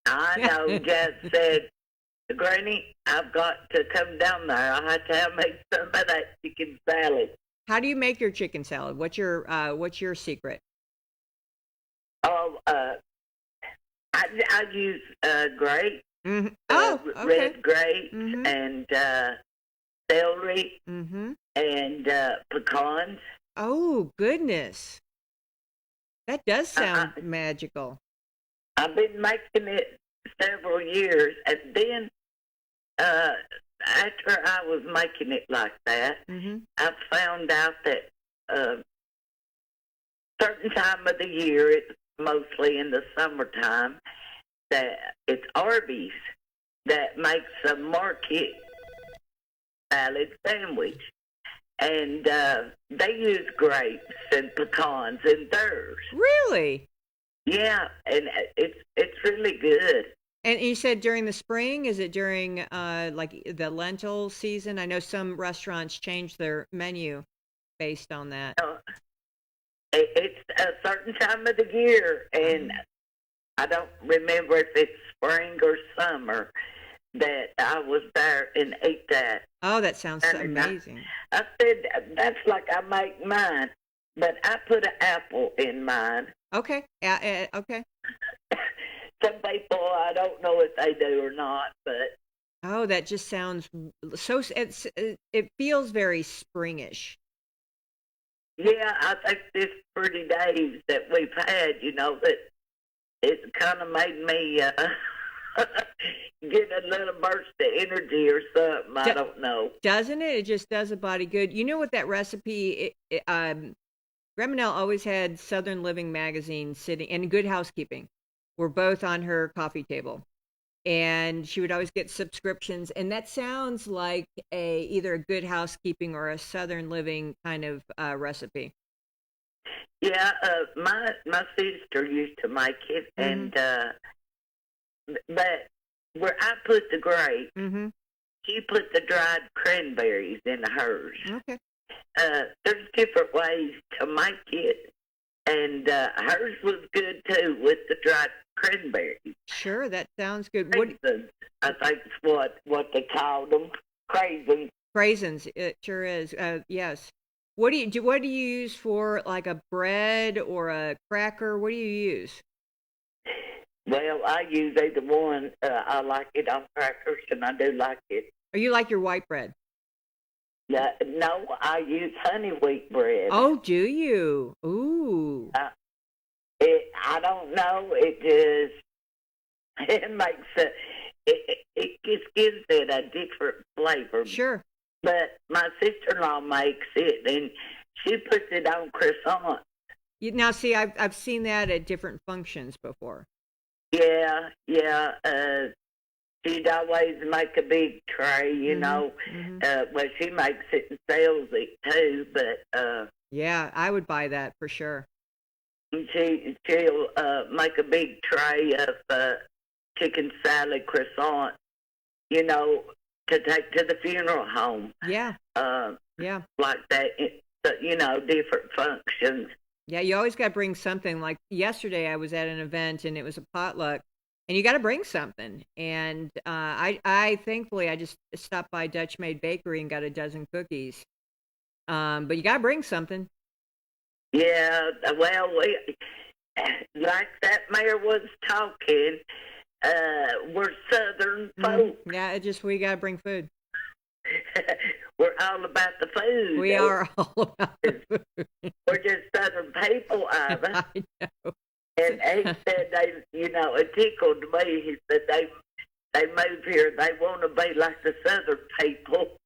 I know. Jess said, Granny, I've got to come down there. I have to make some of that chicken salad. How do you make your chicken salad? What's your secret? Oh, I use grapes, okay. red grapes, and celery, and pecans. Oh goodness, that does sound magical. I've been making it several years, and then after I was making it like that, I found out that certain time of the year, it's mostly in the summertime, that it's Arby's that makes a market salad sandwich. And they use grapes and pecans in theirs. Really? Yeah, and it's really good. And you said during the spring? Is it during like the lentil season? I know some restaurants change their menu based on that. It's a certain time of the year, and I don't remember if it's spring or summer that I was there and ate that. Oh, that sounds amazing. I said, that's like I make mine, but I put an apple in mine. Okay, okay. Some people, I don't know if they do or not, but... Oh, that just sounds so... It feels very springish. Yeah, I think this pretty days that we've had, that it kind of made me get a little burst of energy or something. I don't know. Doesn't it? It just does a body good. You know what that recipe... Grandma always had Southern Living magazine sitting, and Good Housekeeping were both on her coffee table. and she would always get subscriptions. And that sounds like either a Good Housekeeping or a Southern Living kind of recipe. Yeah, my sister used to make it, and but where I put the grape, she put the dried cranberries in hers. Okay. There's different ways to make it, and hers was good too with the dried cranberries. Sure, that sounds good. Craisins, I think is what they call them. Craisins. Craisins, it sure is. Yes. What do you use for like a bread or a cracker? What do you use? Well, I use either one. I like it on crackers, and I do like it. Or you like your white bread? No, I use honey wheat bread. Oh, do you? Ooh. I don't know. It makes it just gives it a different flavor. Sure. But my sister-in-law makes it, and she puts it on croissant. Now, see, I've seen that at different functions before. Yeah. She'd always make a big tray, you know. Well, she makes it and sells it too, but yeah, I would buy that for sure. She'll make a big tray of chicken salad croissant, you know, to take to the funeral home. Yeah. Like that, you know, different functions. Yeah, you always got to bring something. Like yesterday, I was at an event and it was a potluck, and you got to bring something. And I thankfully I just stopped by Dutch Maid Bakery and got a dozen cookies. But you got to bring something. Yeah, well, like that mayor was talking, we're Southern folk. Yeah, we got to bring food. We're all about the food. We are all about the food. We're just Southern people, Ivan. I know. And he said it tickled me. He said they moved here. They want to be like the Southern people.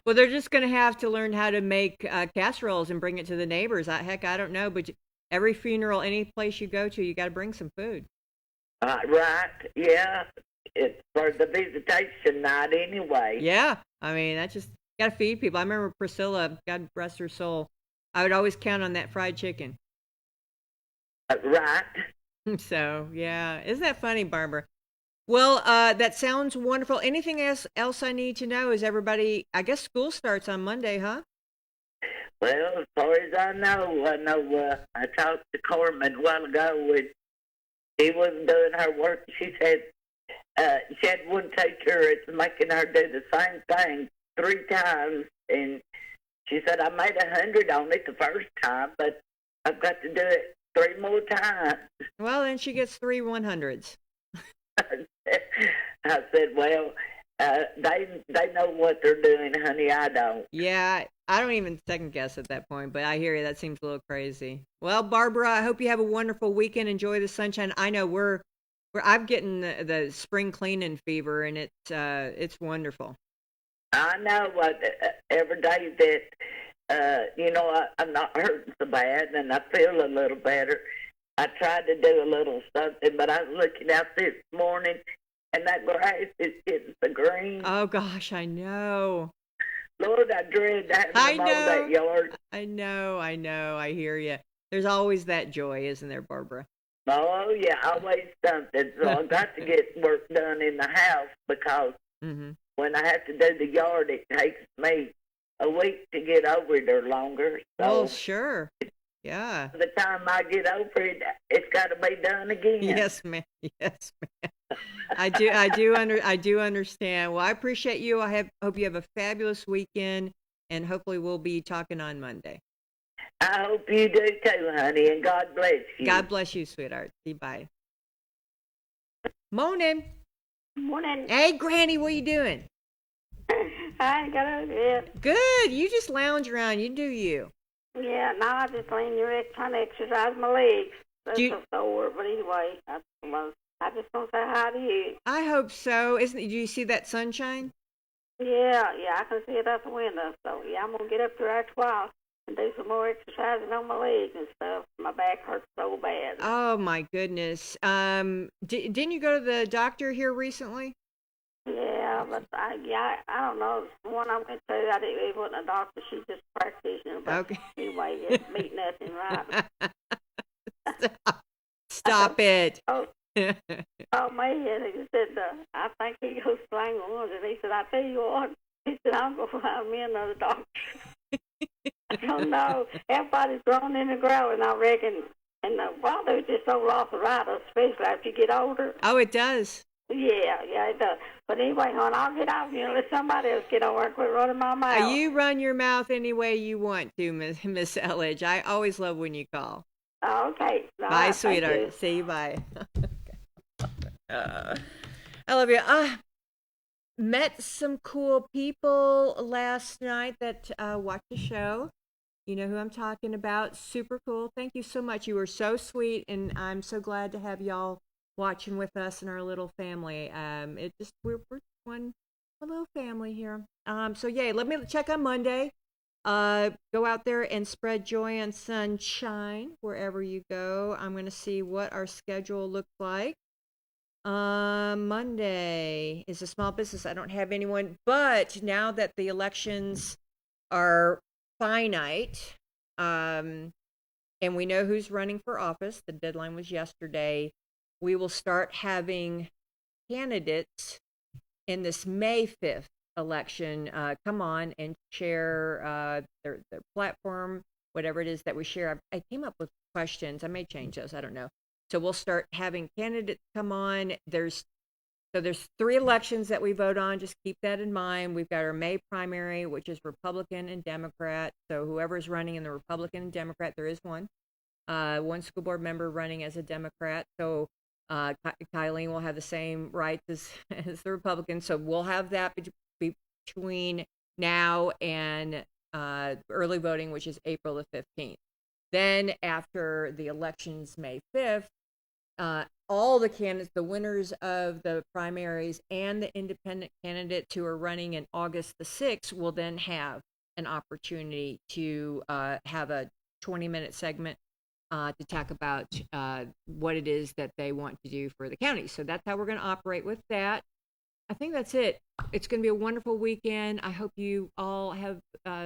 Well, they're just going to have to learn how to make casseroles and bring it to the neighbors. Heck, I don't know, but every funeral, any place you go to, you got to bring some food. Right, yeah. It's for the visitation night anyway. Yeah, I mean, that's just, got to feed people. I remember Priscilla, God rest her soul, I would always count on that fried chicken. Right. So, yeah. Isn't that funny, Barbara? Well, that sounds wonderful. Anything else I need to know? Is everybody, I guess school starts on Monday, huh? Well, as far as I know I talked to Corman a while ago and she wasn't doing her work. She said she had one teacher that's making her do the same thing 3 times, and she said, I made 100 on it the first time, but I've got to do it 3 more times. Well, then she gets 3 100s. I said, well, they know what they're doing, honey. I don't. Yeah, I don't even second guess at that point, but I hear you. That seems a little crazy. Well, Barbara, I hope you have a wonderful weekend. Enjoy the sunshine. I know I'm getting the spring cleaning fever, and it's wonderful. I know every day that I'm not hurting so bad, and I feel a little better. I tried to do a little something, but I was looking out this morning, and that grass is getting so green. Oh, gosh, I know. Lord, I dread having to mow that yard. I know. I hear you. There's always that joy, isn't there, Barbara? Oh, yeah, always something. So I got to get work done in the house because when I have to do the yard, it takes me a week to get over it or longer. So well, sure. Yeah. By the time I get over it, it's got to be done again. Yes, ma'am. Yes, ma'am. I do understand. Well, I appreciate you. Hope you have a fabulous weekend, and hopefully we'll be talking on Monday. I hope you do too, honey, and God bless you. God bless you, sweetheart. Bye. Morning. Morning. Hey, Granny, what are you doing? I ain't got out yet. Good. You just lounge around. You do you. Yeah, no, I just trying to exercise my legs. That's so sore, but anyway, I just want to say hi to you. I hope so. Do you see that sunshine? Yeah, I can see it out the window. So, yeah, I'm going to get up there after a while. and do some more exercising on my legs and stuff. My back hurts so bad. Oh my goodness. Didn't you go to the doctor here recently? Yeah, but I don't know. The one I went to, it wasn't a doctor. She's just a practitioner. But Okay. anyway, it beat nothing right. Stop it. Oh, man, he said, I think he goes slang on, and he said, I tell you what, he said, I'm going to find me another doctor. I don't know. Everybody's growing in the growing, I reckon. And well, there's just old arthritis, especially after you get older. Oh, it does. Yeah, it does. But anyway, hon, I'll get off you and let somebody else get over and quit running my mouth. You run your mouth any way you want to, Miss Elledge. I always love when you call. Oh, okay. All bye, right, sweetheart. you. See you. Bye. I love you. Met some cool people last night that watched the show. You know who I'm talking about. Super cool. Thank you so much. You were so sweet, and I'm so glad to have y'all watching with us and our little family. We're one little family here. So yay, let me check on Monday. Go out there and spread joy and sunshine wherever you go. I'm going to see what our schedule looks like. Monday is a small business. I don't have anyone, but now that the elections are finite, and we know who's running for office, the deadline was yesterday, we will start having candidates in this May 5th election come on and share their platform, whatever it is that we share. I came up with questions. I may change those. I don't know. So we'll start having candidates come on. There's 3 elections that we vote on. Just keep that in mind. We've got our May primary, which is Republican and Democrat. So whoever's running in the Republican and Democrat, there is one school board member running as a Democrat. So Kylene will have the same rights as the Republicans. So we'll have that between now and early voting, which is April the 15th. Then after the elections, May 5th, all the candidates, the winners of the primaries and the independent candidates who are running in August the 6th will then have an opportunity to have a 20-minute segment to talk about what it is that they want to do for the county. So that's how we're going to operate with that. I think that's it. It's going to be a wonderful weekend. I hope you all have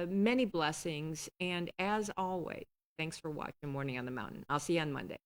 many blessings. And as always, thanks for watching Morning on the Mountain. I'll see you on Monday.